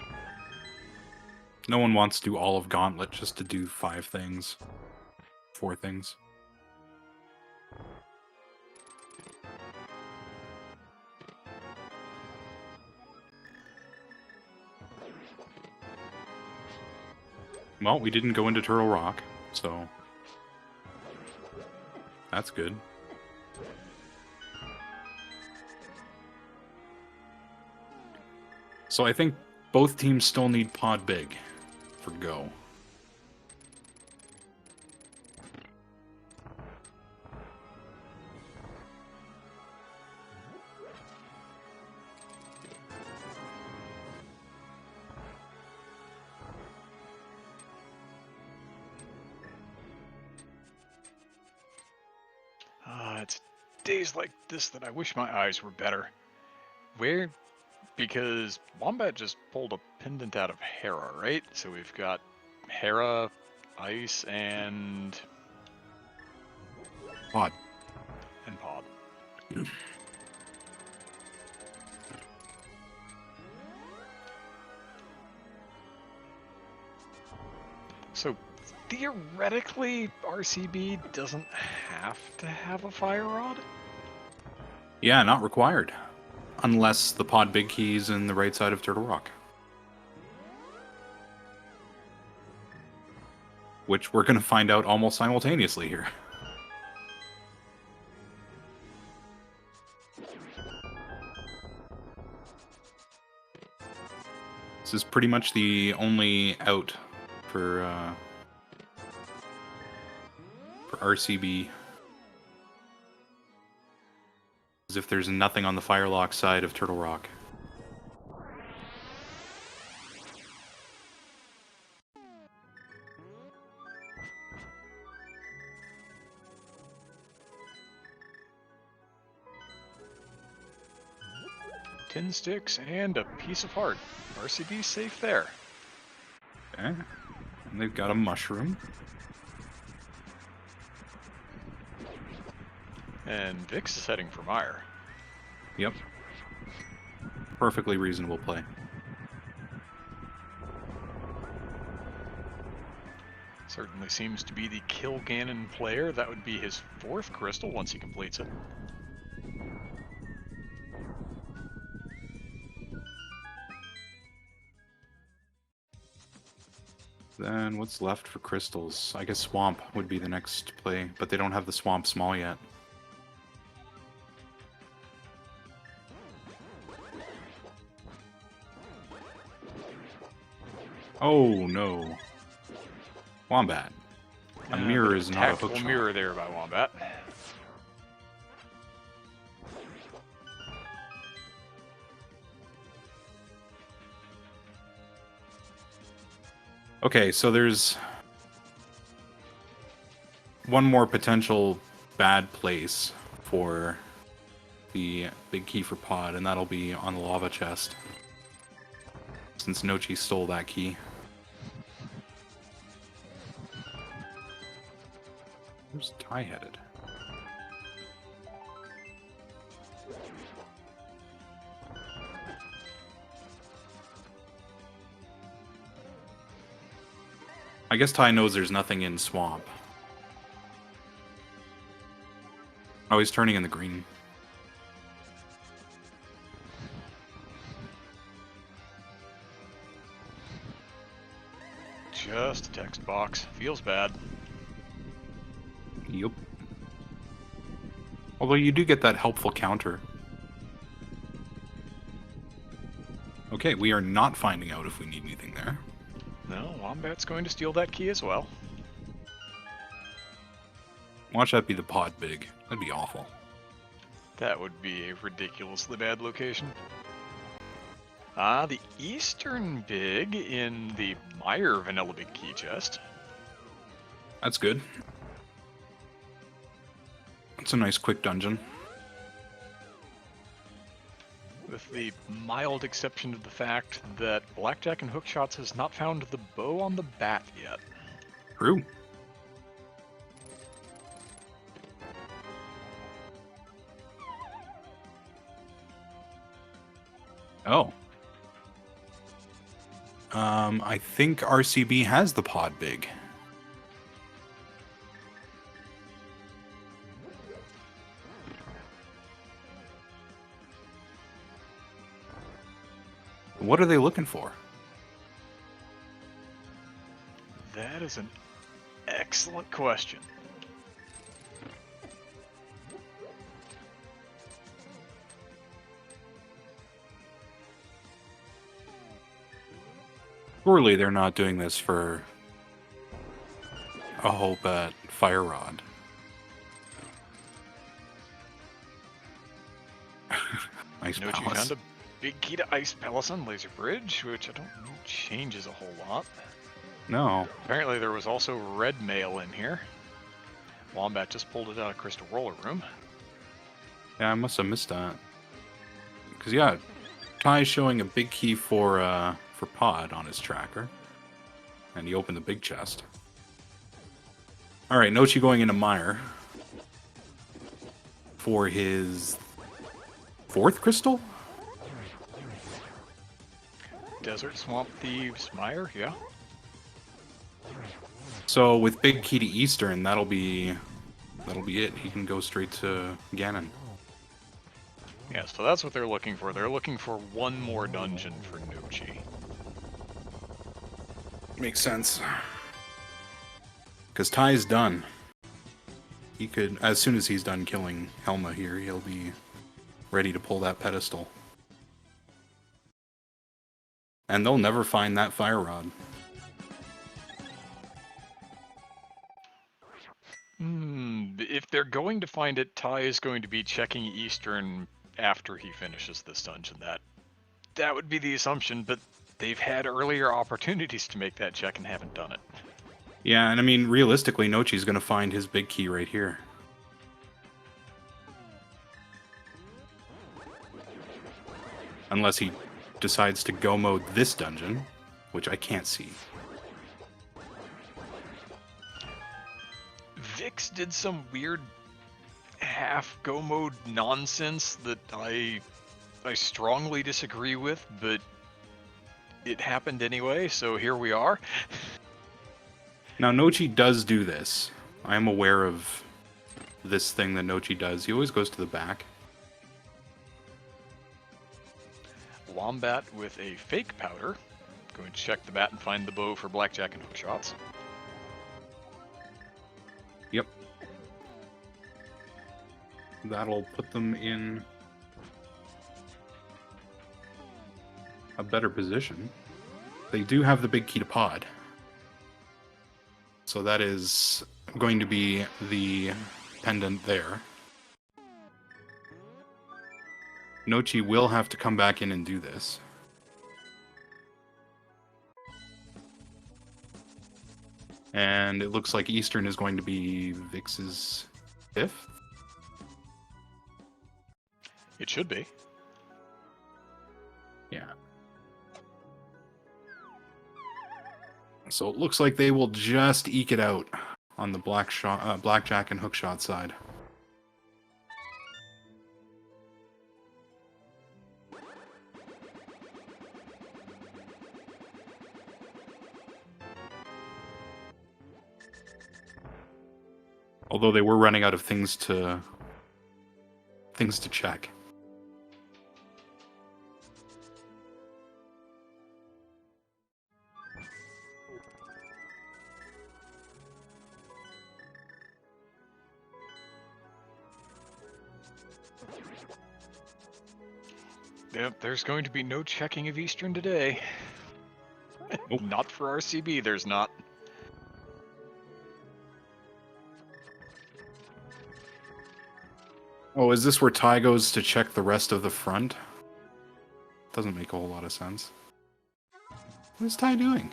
No one wants to do all of Gauntlet just to do 5 things. 4 things. Well, we didn't go into Turtle Rock, so that's good. So I think both teams still need Pod Big for go. It's days like this that I wish my eyes were better. Where? Because Wombat just pulled a pendant out of Hera, right? So we've got Hera, Ice, and Pod. Pod. So theoretically, RCB doesn't have to have a fire rod? Yeah, not required. Unless the pod big key's in the right side of Turtle Rock. Which we're going to find out almost simultaneously here. This is pretty much the only out for RCB. As if there's nothing on the Firelock side of Turtle Rock. Tin sticks and a piece of heart. RCB safe there. Okay. And they've got a mushroom. And Vix is heading for Mire. Yep. Perfectly reasonable play. Certainly seems to be the Kill Ganon player. That would be his 4th crystal once he completes it. Then what's left for crystals? I guess Swamp would be the next play, but they don't have the Swamp small yet. Oh no. Wombat. A mirror is not a tactical hookshot. mirror there by Wombat. Okay, so there's one more potential bad place for the big key for pod, and that'll be on the lava chest. Since Nochi stole that key. Where's Ty headed? I guess Ty knows there's nothing in Swamp. Oh, he's turning in the green. Just a text box. Feels bad. Yup. Although you do get that helpful counter. Okay, we are not finding out if we need anything there. No, Wombat's going to steal that key as well. Watch that be the pod big. That'd be awful. That would be a ridiculously bad location. Ah, the Eastern Big in the Mire Vanilla Big Key chest. That's good. It's a nice quick dungeon. With the mild exception of the fact that Blackjack and Hookshots has not found the bow on the bat yet. True. Oh. I think RCB has the pod big. What are they looking for? That is an excellent question. Surely they're not doing this for a hope at Fire Rod. Nice Note you palace. found a big key to Ice Palace on Laser Bridge, which I don't know changes a whole lot. No. Apparently there was also red mail in here. Wombat just pulled it out of Crystal Roller Room. Yeah, I must have missed that. Because, yeah, Ty's showing a big key for Pod on his tracker. And he opened the big chest. Alright, Nochi going into Mire. For his 4th crystal? Desert Swamp Thieves Mire, yeah. So with big key to Eastern, that'll be it. He can go straight to Ganon. Yeah, so that's what they're looking for. They're looking for one more dungeon for Nochi. Makes sense. Because Ty's done. He could, as soon as he's done killing Helma here, he'll be ready to pull that pedestal. And they'll never find that fire rod. If they're going to find it, Ty is going to be checking Eastern after he finishes this dungeon. That would be the assumption, but they've had earlier opportunities to make that check and haven't done it. Yeah, and I mean, realistically, Nochi's going to find his big key right here. Unless he decides to go mode this dungeon, which I can't see. Vix did some weird half go mode nonsense that I strongly disagree with, but it happened anyway, so here we are. Now, Nochi does do this. I am aware of this thing that Nochi does. He always goes to the back. Wombat with a fake powder. Going to check the bat and find the bow for Blackjack and Hookshots. Yep. That'll put them in a better position. They do have the big key to Pod. So that is going to be the pendant there. Nochi will have to come back in and do this. And it looks like Eastern is going to be Vix's 5th. It should be. Yeah. So it looks like they will just eke it out on the Blackjack and Hookshot side. Although they were running out of things to check. Yep, there's going to be no checking of Eastern today. Nope. Not for RCB, there's not. Oh, is this where Ty goes to check the rest of the front? Doesn't make a whole lot of sense. What is Ty doing?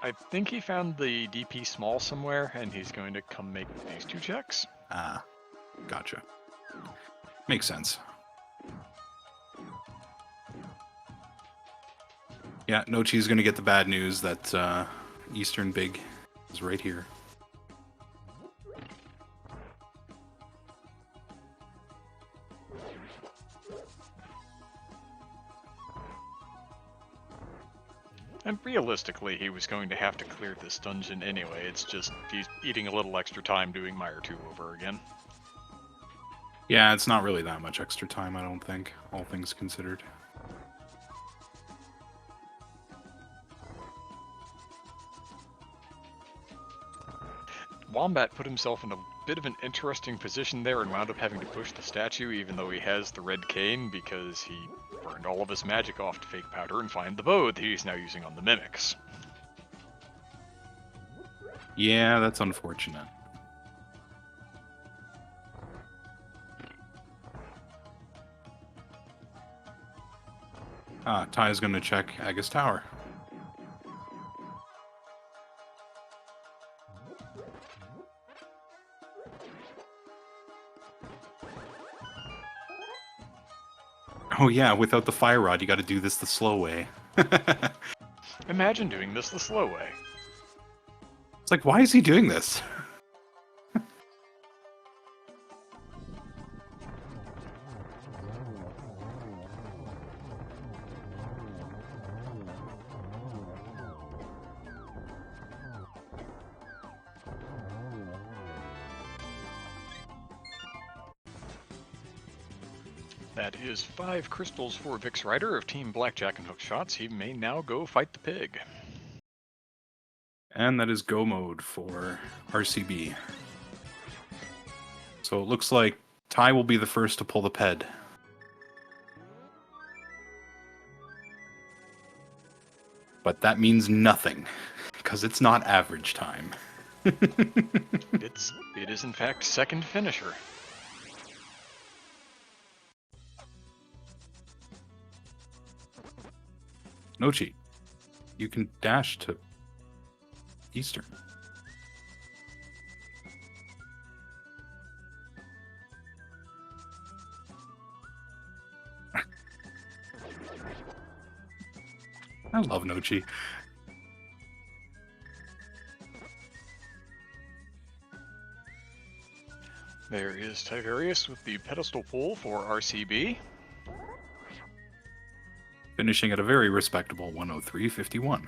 I think he found the DP small somewhere, and he's going to come make these 2 checks. Ah, gotcha. Makes sense. Yeah, Nochi's gonna get the bad news that Eastern Big is right here. And realistically, he was going to have to clear this dungeon anyway. It's just he's eating a little extra time doing Mire 2 over again. Yeah, it's not really that much extra time, I don't think, all things considered. Wombat put himself in a bit of an interesting position there and wound up having to push the statue even though he has the red cane because he burned all of his magic off to fake powder and find the bow that he's now using on the mimics. Yeah, that's unfortunate. Ty's gonna check Agus Tower. Oh yeah, without the fire rod, you got to do this the slow way. Imagine doing this the slow way. It's like, why is he doing this? That is 5 crystals for Vix Rider of Team Blackjack and Hookshots. He may now go fight the pig. And that is go mode for RCB. So it looks like Ty will be the first to pull the ped. But that means nothing, because it's not average time. It is in fact second finisher. No cheat. You can dash to Eastern. I love Nochi. There is Tiverius with the pedestal pull for RCB. Finishing at a very respectable 103.51.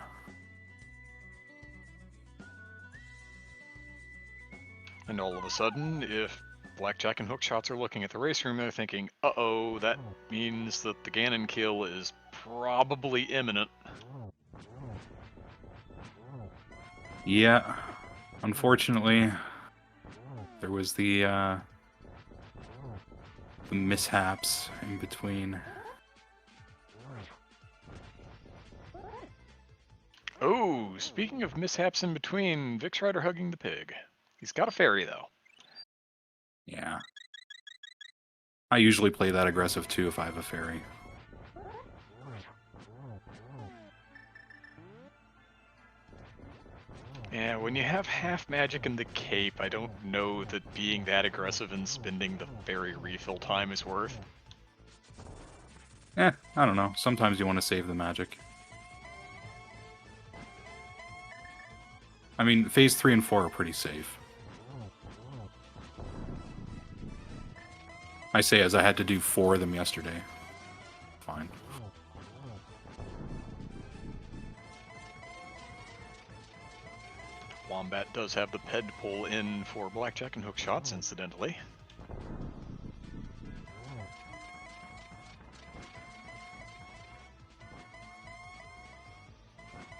And all of a sudden, if Blackjack and Hookshots are looking at the race room, they're thinking, uh-oh, that means that the Ganon kill is probably imminent. Yeah, unfortunately, there was the mishaps in between. Oh, speaking of mishaps in between, Vix Rider hugging the pig. He's got a fairy, though. Yeah. I usually play that aggressive too if I have a fairy. Yeah, when you have half magic in the cape, I don't know that being that aggressive and spending the fairy refill time is worth. I don't know. Sometimes you want to save the magic. I mean, phase 3 and 4 are pretty safe. I say as I had to do 4 of them yesterday. Fine. Wombat does have the ped pull in for Blackjack and Hookshots, incidentally.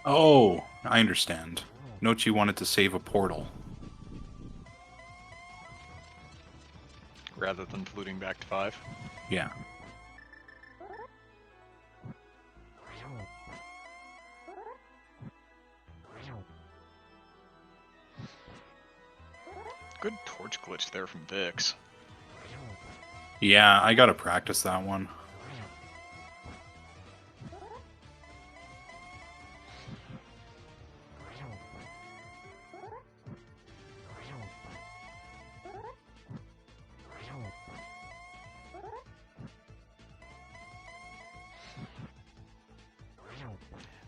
Oh, I understand. Nochi wanted to save a portal. Rather than fluting back to 5. Yeah. Good torch glitch there from Vix. Yeah, I gotta practice that one.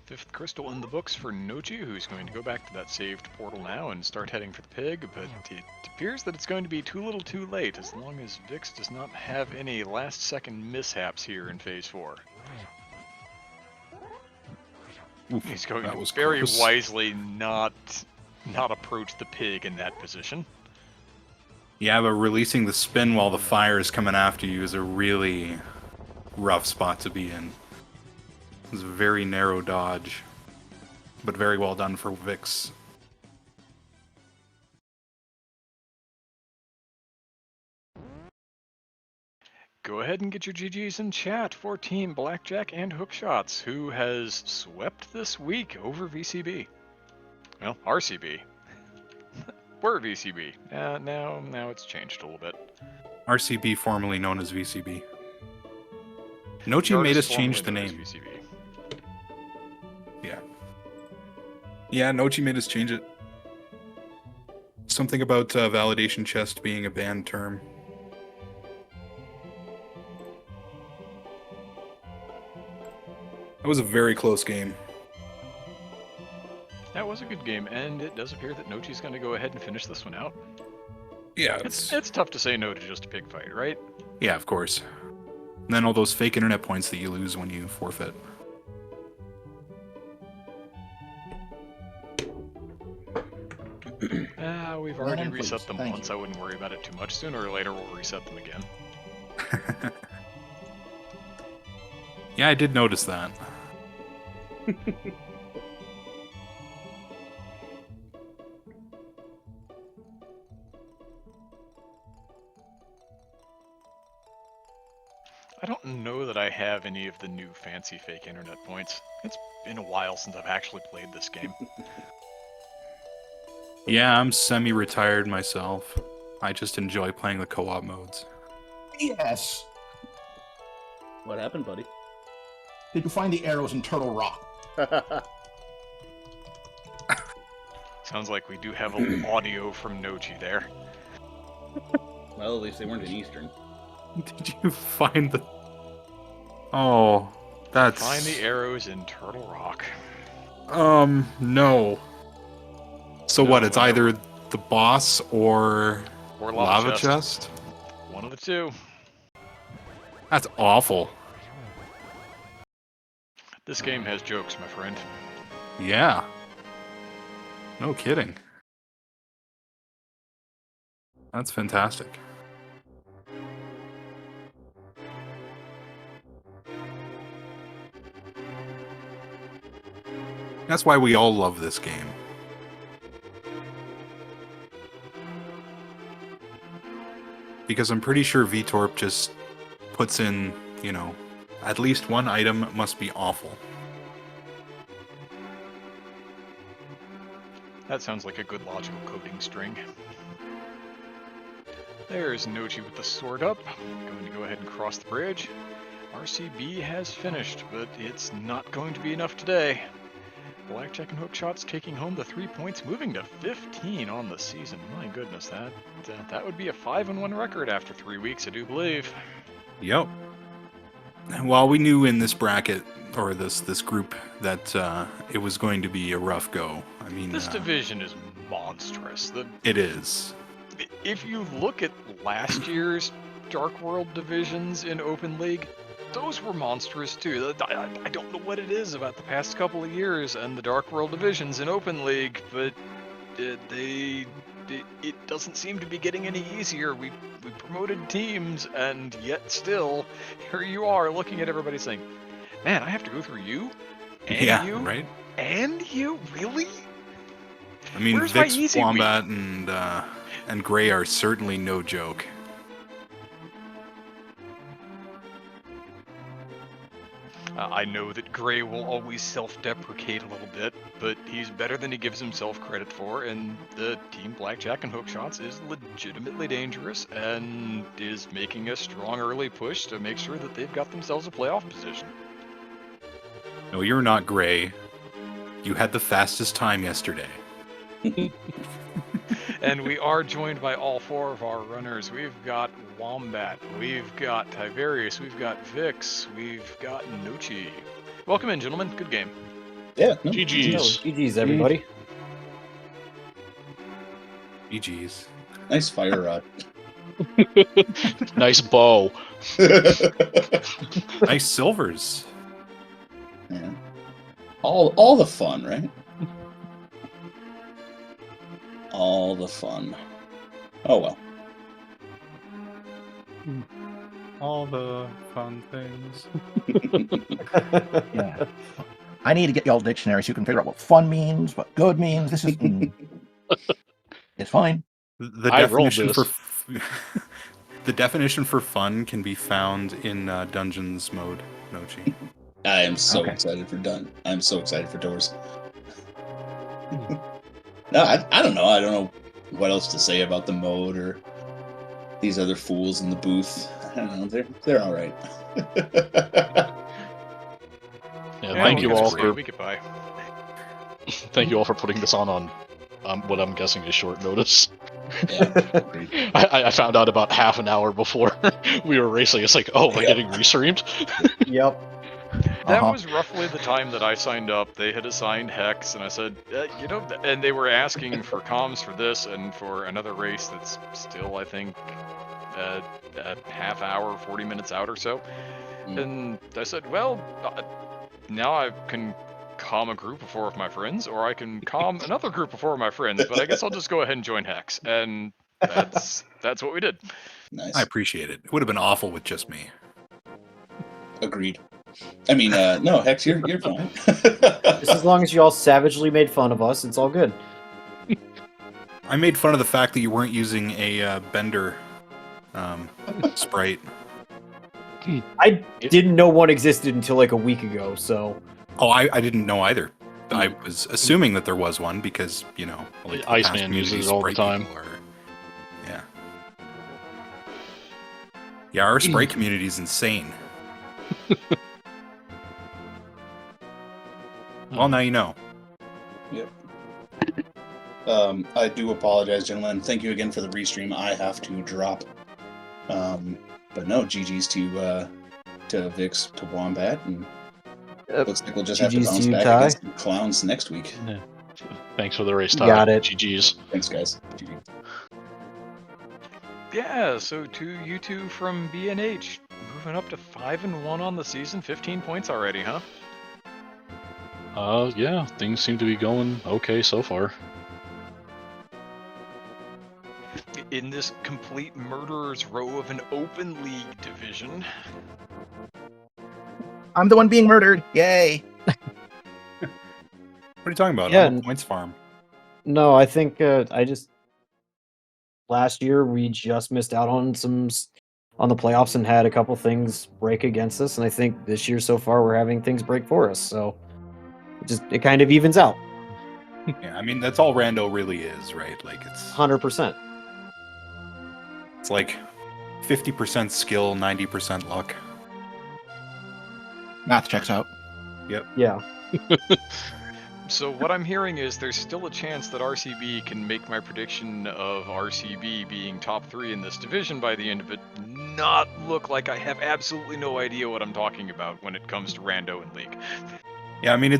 Fifth crystal in the books for Nochi, who's going to go back to that saved portal now and start heading for the pig, but it appears that it's going to be too little too late as long as Vix does not have any last-second mishaps here in Phase 4. Oof, He's going that to was very close. wisely not approach the pig in that position. Yeah, but releasing the spin while the fire is coming after you is a really rough spot to be in. It was a very narrow dodge, but very well done for Vix. Go ahead and get your GGs in chat for Team Blackjack and Hookshots, who has swept this week over VCB. Well, RCB. We're VCB. Now it's changed a little bit. RCB, formerly known as VCB. Nochi made us change the name. VCB. Yeah. Yeah, Nochi made us change it. Something about validation chest being a banned term. That was a very close game. That was a good game, and it does appear that Nochi's going to go ahead and finish this one out. Yeah, It's tough to say no to just a pig fight, right? Yeah, of course. And then all those fake internet points that you lose when you forfeit. We've already reset them once. I wouldn't worry about it too much. Sooner or later, we'll reset them again. Yeah, I did notice that. I don't know that I have any of the new fancy fake internet points. It's been a while since I've actually played this game. Yeah, I'm semi-retired myself. I just enjoy playing the co-op modes. Yes. What happened, buddy? Did you find the arrows in Turtle Rock? Sounds like we do have a little audio from Nochi there. Well, at least they weren't in Eastern. Did you find the... Oh, that's... Find the arrows in Turtle Rock. No. So No, what, it's no. either the boss or Lava chest? One of the two. That's awful. This game has jokes, my friend. Yeah. No kidding. That's fantastic. That's why we all love this game. Because I'm pretty sure VTorp just puts in, you know, at least one item must be awful. That sounds like a good logical coding string. There's Nochi with the sword up. Going to go ahead and cross the bridge. RCB has finished, but it's not going to be enough today. Blackjack and Hookshots taking home the 3 points, moving to 15 on the season. My goodness, that would be a 5-1 record after 3 weeks, I do believe. Yep. Well, we knew in this bracket, or this group, that it was going to be a rough go. I mean, this division is monstrous. It is. If you look at last year's Dark World divisions in Open League, those were monstrous too. I don't know what it is about the past couple of years and the Dark World divisions in Open League, but it doesn't seem to be getting any easier. We promoted teams, and yet still, here you are looking at everybody saying, man, I have to go through you? And yeah, you? Right? And you? Really? I mean, Where's my Vix, easy Wombat, and Gray are certainly no joke. I know that Gray will always self-deprecate a little bit, but he's better than he gives himself credit for, and the team Blackjack and Hookshots is legitimately dangerous and is making a strong early push to make sure that they've got themselves a playoff position. No, you're not Gray. You had the fastest time yesterday. And we are joined by all four of our runners. We've got Wombat, we've got Tiberius, we've got Vix, we've got Nochi. Welcome in, gentlemen. Good game. Yeah. No, GG's. GG's, everybody. GG's. Nice fire rod. Nice bow. Nice silvers. Yeah. All the fun, right? All the fun. Oh well. All the fun things. Yeah. I need to get y'all dictionaries so you can figure out what fun means, what good means. This is it's fine. The I rolled definition this. for the definition for fun can be found in Dungeons mode, Nochi. I am so Okay. excited for done. I'm so excited for doors. No, I don't know. I don't know what else to say about the mode or these other fools in the booth. I don't know. They're all right. Yeah, thank you all for We get by. thank you all for putting this on what I'm guessing is short notice. Yeah. I found out about half an hour before we were racing. It's like, oh, we're getting restreamed. Yep. That Uh-huh. was roughly the time that I signed up. They had assigned Hex, and I said, and they were asking for comms for this and for another race that's still, I think, a half hour, 40 minutes out or so. And I said, well, now I can calm a group of 4 of my friends, or I can calm another group of 4 of my friends, but I guess I'll just go ahead and join Hex. And that's what we did. Nice. I appreciate it. It would have been awful with just me. Agreed. I mean, no, Hex, you're fine. Just as long as you all savagely made fun of us, it's all good. I made fun of the fact that you weren't using a Bender sprite. I didn't know one existed until like a week ago, so... Oh, I didn't know either. I was assuming that there was one because, you know... like the past Iceman uses community it all the sprite time. people yeah. Yeah, our sprite community is insane. Well, now you know. Yep. I do apologize, gentlemen. Thank you again for the restream. I have to drop. But no, GG's to Vix, to Wombat, and looks like we'll just have to GG's to bounce you, back Ty. against the clowns next week. Yeah. Thanks for the race, Ty. Got it. GG's. Thanks, guys. GG. Yeah, so to you two from B&H, moving up to 5-1 on the season, 15 points already, huh? Yeah, things seem to be going okay so far. In this complete murderer's row of an open league division. I'm the one being murdered. Yay! What are you talking about? Yeah, I'm a points farm. No, I think last year we just missed out on on the playoffs and had a couple things break against us, and I think this year so far we're having things break for us. So it kind of evens out. Yeah, I mean, that's all Rando really is, right? Like, it's 100%. it's like 50% skill, 90% luck. Math checks out. Yeah. So what I'm hearing is there's still a chance that RCB can make my prediction of RCB being top 3 in this division by the end of it not look like I have absolutely no idea what I'm talking about when it comes to Rando and League. Yeah, I mean,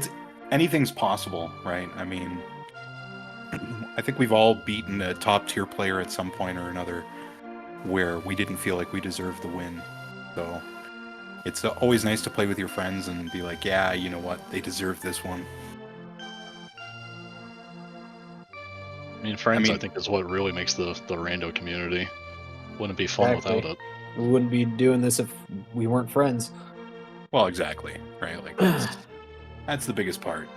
anything's possible, right? I mean, I think we've all beaten a top tier player at some point or another where we didn't feel like we deserved the win. So it's always nice to play with your friends and be like, yeah, you know what, they deserve this one. I mean, friends, I mean- think is what really makes the Rando community. Wouldn't be fun Exactly. without it. We wouldn't be doing this if we weren't friends. Well, exactly, right? Like, that's the biggest part.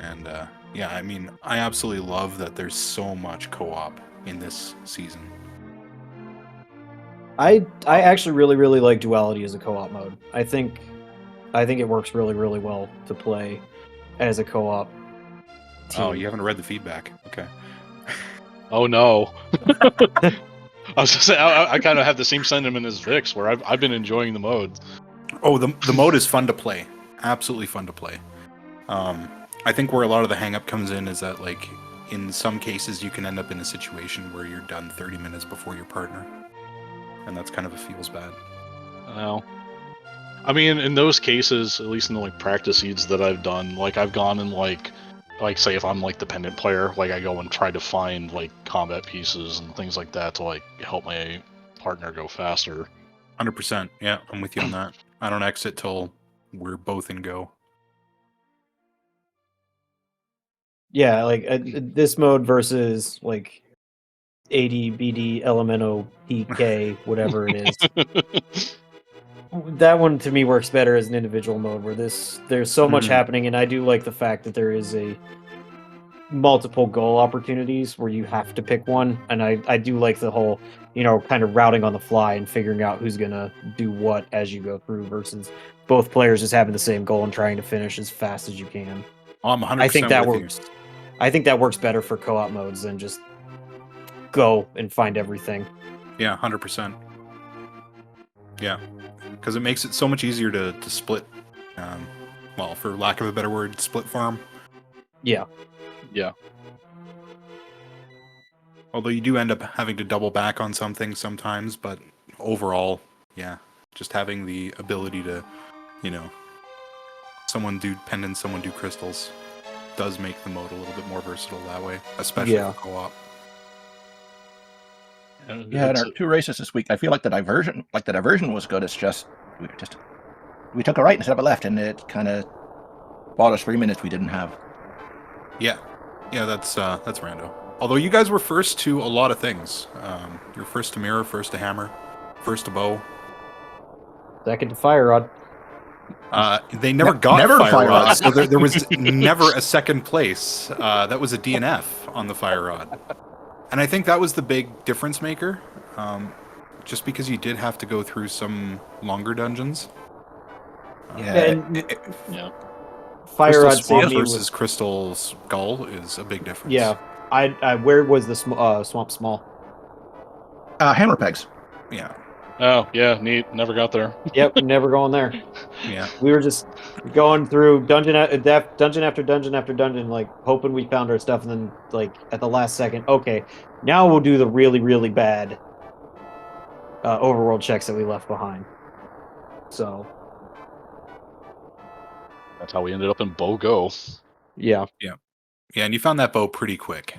And yeah, I mean, I absolutely love that there's so much co-op in this season. I actually really like duality as a co-op mode. I think it works really well to play as a co-op team. Oh, you haven't read the feedback. Okay. Oh no. I was gonna say I kind of have the same sentiment as Vix, where I've been enjoying the mode. Oh, the mode is fun to play. Absolutely fun to play. I think where a lot of the hang-up comes in is that, like, in some cases you can end up in a situation where you're done 30 minutes before your partner. And that's kind of a feels bad. Well, I mean, in those cases, at least in the like practice seeds that I've done, like I've gone and like say if I'm like dependent player, like I go and try to find like combat pieces and things like that to like help my partner go faster. 100%. Yeah, I'm with you on that. I don't exit till we're both in go. Yeah, like this mode versus like AD, BD, Elemento, PK, whatever it is. That one to me works better as an individual mode where there's so much happening, and I do like the fact that there is a multiple goal opportunities where you have to pick one, and I do like the whole, kind of routing on the fly and figuring out who's gonna do what as you go through versus both players just having the same goal and trying to finish as fast as you can. Oh, I'm 100% I think that with works. I think that works better for co-op modes than just go and find everything. you. Yeah, 100%. Yeah, because it makes it so much easier to split, well, for lack of a better word, split farm. Yeah. Yeah. Although you do end up having to double back on something sometimes, but overall, yeah, just having the ability to, someone do pendants, someone do crystals. Does make the mode a little bit more versatile that way, especially Yeah. for co-op. Yeah, in our 2 races this week, I feel like the diversion was good. It's just we took a right instead of a left, and it kind of bought us 3 minutes we didn't have. Yeah, that's rando. Although you guys were first to a lot of things. You're first to mirror, first to hammer, first to bow. Second to fire rod. They never got never fire fire rod, rod. so there was never a second place. That was a DNF on the fire rod, and I think that was the big difference maker. Just because you did have to go through some longer dungeons. Yeah. Fire Crystal rod Swamp saved me versus was, Crystal Skull is a big difference. yeah. I where was the swamp small? Hammer pegs. Yeah. Oh, yeah, neat. Never got there. Yep, never going there. Yeah. We were just going through dungeon after dungeon after dungeon, like hoping we found our stuff, and then like at the last second, okay, now we'll do the really, really bad overworld checks that we left behind. So That's how we ended up in BOGO. yeah. Yeah, and you found that bow pretty quick.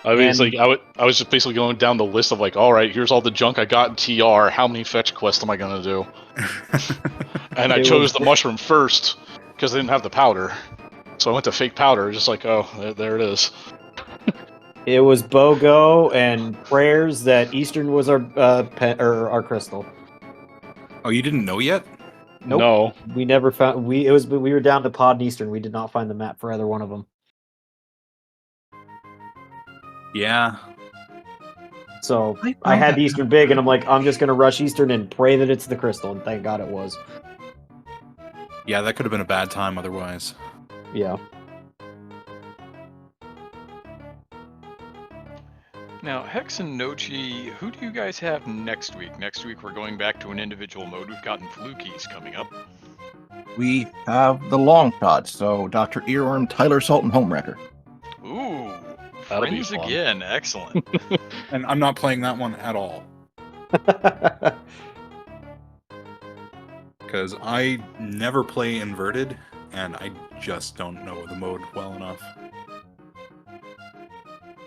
I mean, it's And- like I was just basically going down the list of like, all right, here's all the junk I got in TR. How many fetch quests am I gonna do? And I It chose was- the mushroom first because I didn't have the powder, so I went to fake powder. Just like, oh, there it is. It was BOGO and prayers that Eastern was our our crystal. Oh, you didn't know yet? Nope. No, We never found we were down to Pod and Eastern. We did not find the map for either one of them. Yeah. So I I had found the that- Eastern big, and I'm like, I'm just gonna rush Eastern and pray that it's the crystal, and thank God it was. Yeah, that could have been a bad time otherwise. Yeah. Now, Hex and Nochi, who do you guys have next week? Next week we're going back to an individual mode. We've gotten Flukies coming up. We have the long shots, so Dr. Earworm, Tyler Salt, and Homewrecker. Ooh, That'll be friends fun. again. Excellent. And I'm not playing that one at all. Because I never play inverted, and I just don't know the mode well enough.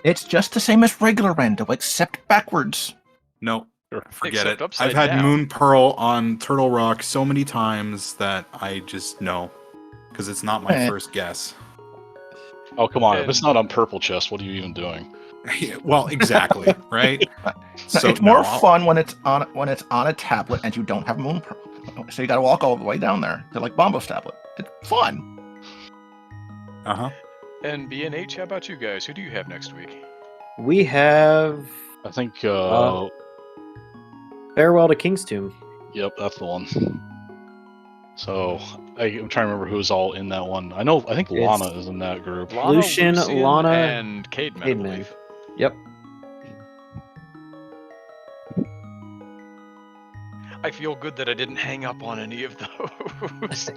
It's just the same as regular random, except backwards. No, forget Except it. upside I've had down. Moon Pearl on Turtle Rock so many times that I just know. Because it's not my first guess. oh come on! If And- it's not on purple chest, what are you even doing? Yeah, well, exactly, right? So it's more I'll- fun when it's on a tablet and you don't have Moon Pearl. So you got to walk all the way down there to like Bombo's tablet. It's fun. Uh-huh. And BNH, how about you guys? Who do you have next week? We have I think. Farewell to King's Tomb. Yep, that's the one. So I'm trying to remember who's all in that one. I think Lana is in that group. Lana, Lucian, Lana, and Cademan, I Cademan. believe. Yep. I feel good that I didn't hang up on any of those.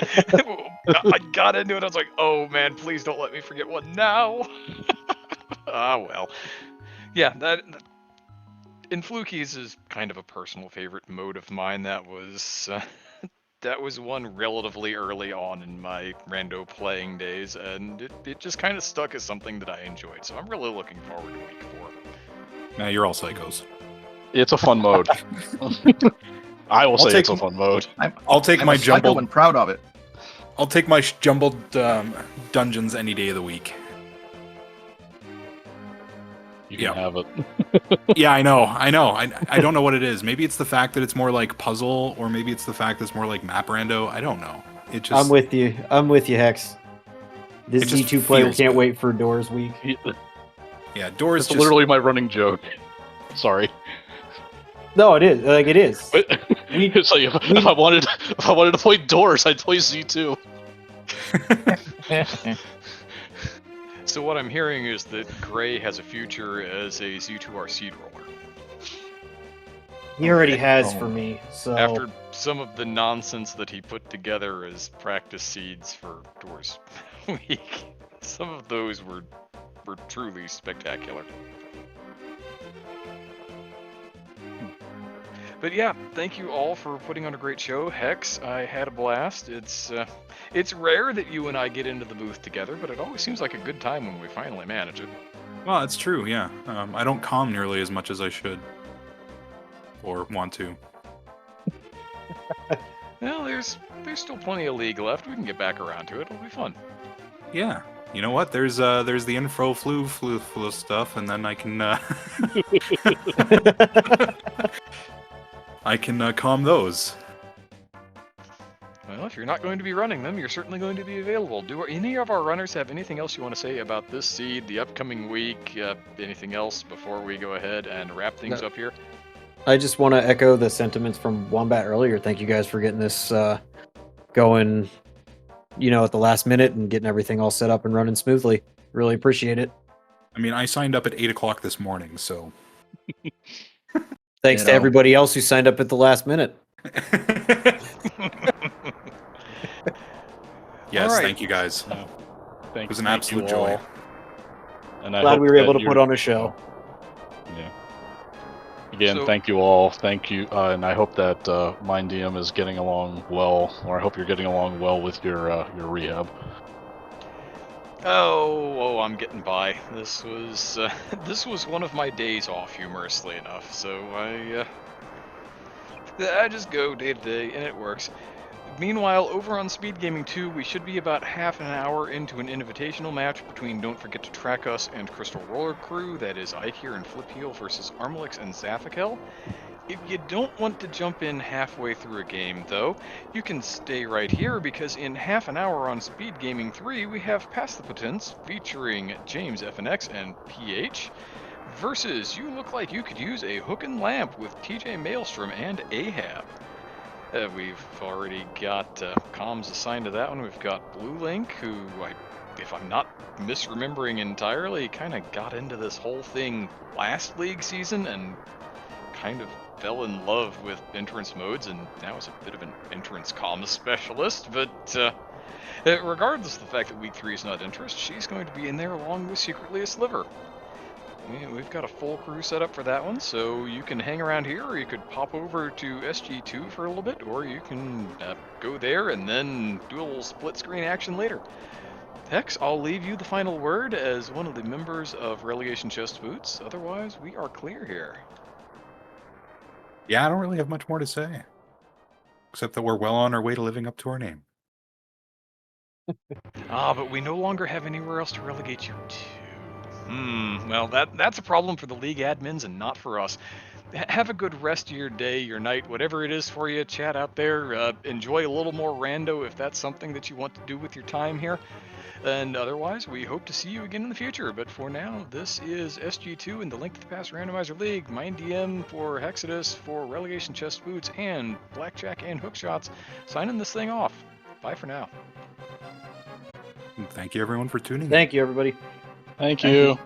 I got into it. I was like, oh man, please don't let me forget one now. Ah, well. Yeah, that in Flukies is kind of a personal favorite mode of mine. That was one relatively early on in my rando playing days, and it just kind of stuck as something that I enjoyed. So I'm really looking forward to week 4. Now you're all psychos. It's a fun mode. I will say take it's a fun mode. I'll take I'm my a psycho jumbled. and proud of it. I'll take my jumbled dungeons any day of the week. You can Yep. have it. Yeah, I know. I don't know what it is. Maybe it's the fact that it's more like puzzle, or maybe it's the fact that it's more like map rando. I don't know. It just. I'm with you, Hex. This It just Z2 player feels can't good. wait for Doors Week. Yeah, doors It's just. literally my running joke. Sorry. No, it is. Like it is. But it's like if I wanted to play Doors, I'd play Z2. So what I'm hearing is that Gray has a future as a Z2R seed roller. He already has for me. So After some of the nonsense that he put together as practice seeds for Doors Week, some of those were truly spectacular. But yeah, thank you all for putting on a great show. Hex, I had a blast. It's rare that you and I get into the booth together, but it always seems like a good time when we finally manage it. Well, it's true, yeah. I don't calm nearly as much as I should. Or want to. Well, there's still plenty of League left. We can get back around to it. It'll be fun. Yeah. You know what? There's the info flu stuff, and then I can I can calm those. Well, if you're not going to be running them, you're certainly going to be available. Do any of our runners have anything else you want to say about this seed, the upcoming week, anything else before we go ahead and wrap things up here? I just want to echo the sentiments from Wombat earlier. Thank you guys for getting this going, at the last minute and getting everything all set up and running smoothly. Really appreciate it. I mean, I signed up at 8 o'clock this morning, so... Thanks to everybody else who signed up at the last minute. Yes, right. Thank you guys. It was an absolute joy. And I Glad hope we were able that to put on a show. Yeah. Again, So- thank you all. Thank you, and I hope that Mind DM is getting along well, or I hope you're getting along well with your rehab. Oh, I'm getting by. This was one of my days off, humorously enough. So I just go day to day, and it works. Meanwhile, over on SpeedGaming 2, we should be about half an hour into an invitational match between Don't Forget to Track Us and Crystal Roller Crew. That is Ikir and Flipheel versus Armalix and Zaffikel. If you don't want to jump in halfway through a game, though, you can stay right here because in half an hour on SpeedGaming 3, we have Pass the Potence featuring James FNX and PH versus You Look Like You Could Use a Hook and Lamp with TJ Maelstrom and Ahab. We've already got comms assigned to that one. We've got Blue Link, who, if I'm not misremembering entirely, kind of got into this whole thing last League season and kind of fell in love with entrance modes, and now is a bit of an entrance comms specialist. But regardless of the fact that Week 3 is not interest, she's going to be in there along with Secretly a Sliver. We've got a full crew set up for that one, so you can hang around here, or you could pop over to SG2 for a little bit, or you can go there and then do a little split screen action later. Hex, I'll leave you the final word as one of the members of Relegation Chest Boots. Otherwise, we are clear here. Yeah, I don't really have much more to say. Except that we're well on our way to living up to our name. But we no longer have anywhere else to relegate you to. Well, that's a problem for the league admins and not for us. Have a good rest of your day, your night, whatever it is for you. Chat out there. Enjoy a little more rando if that's something that you want to do with your time here. And otherwise, we hope to see you again in the future. But for now, this is SG2 and the Link to the Past Randomizer League. Mind DM for Hexodus, for Relegation Chest Boots, and Blackjack and Hookshots. Signing this thing off. Bye for now. And thank you everyone for tuning in. Thank you, everybody. Thank you.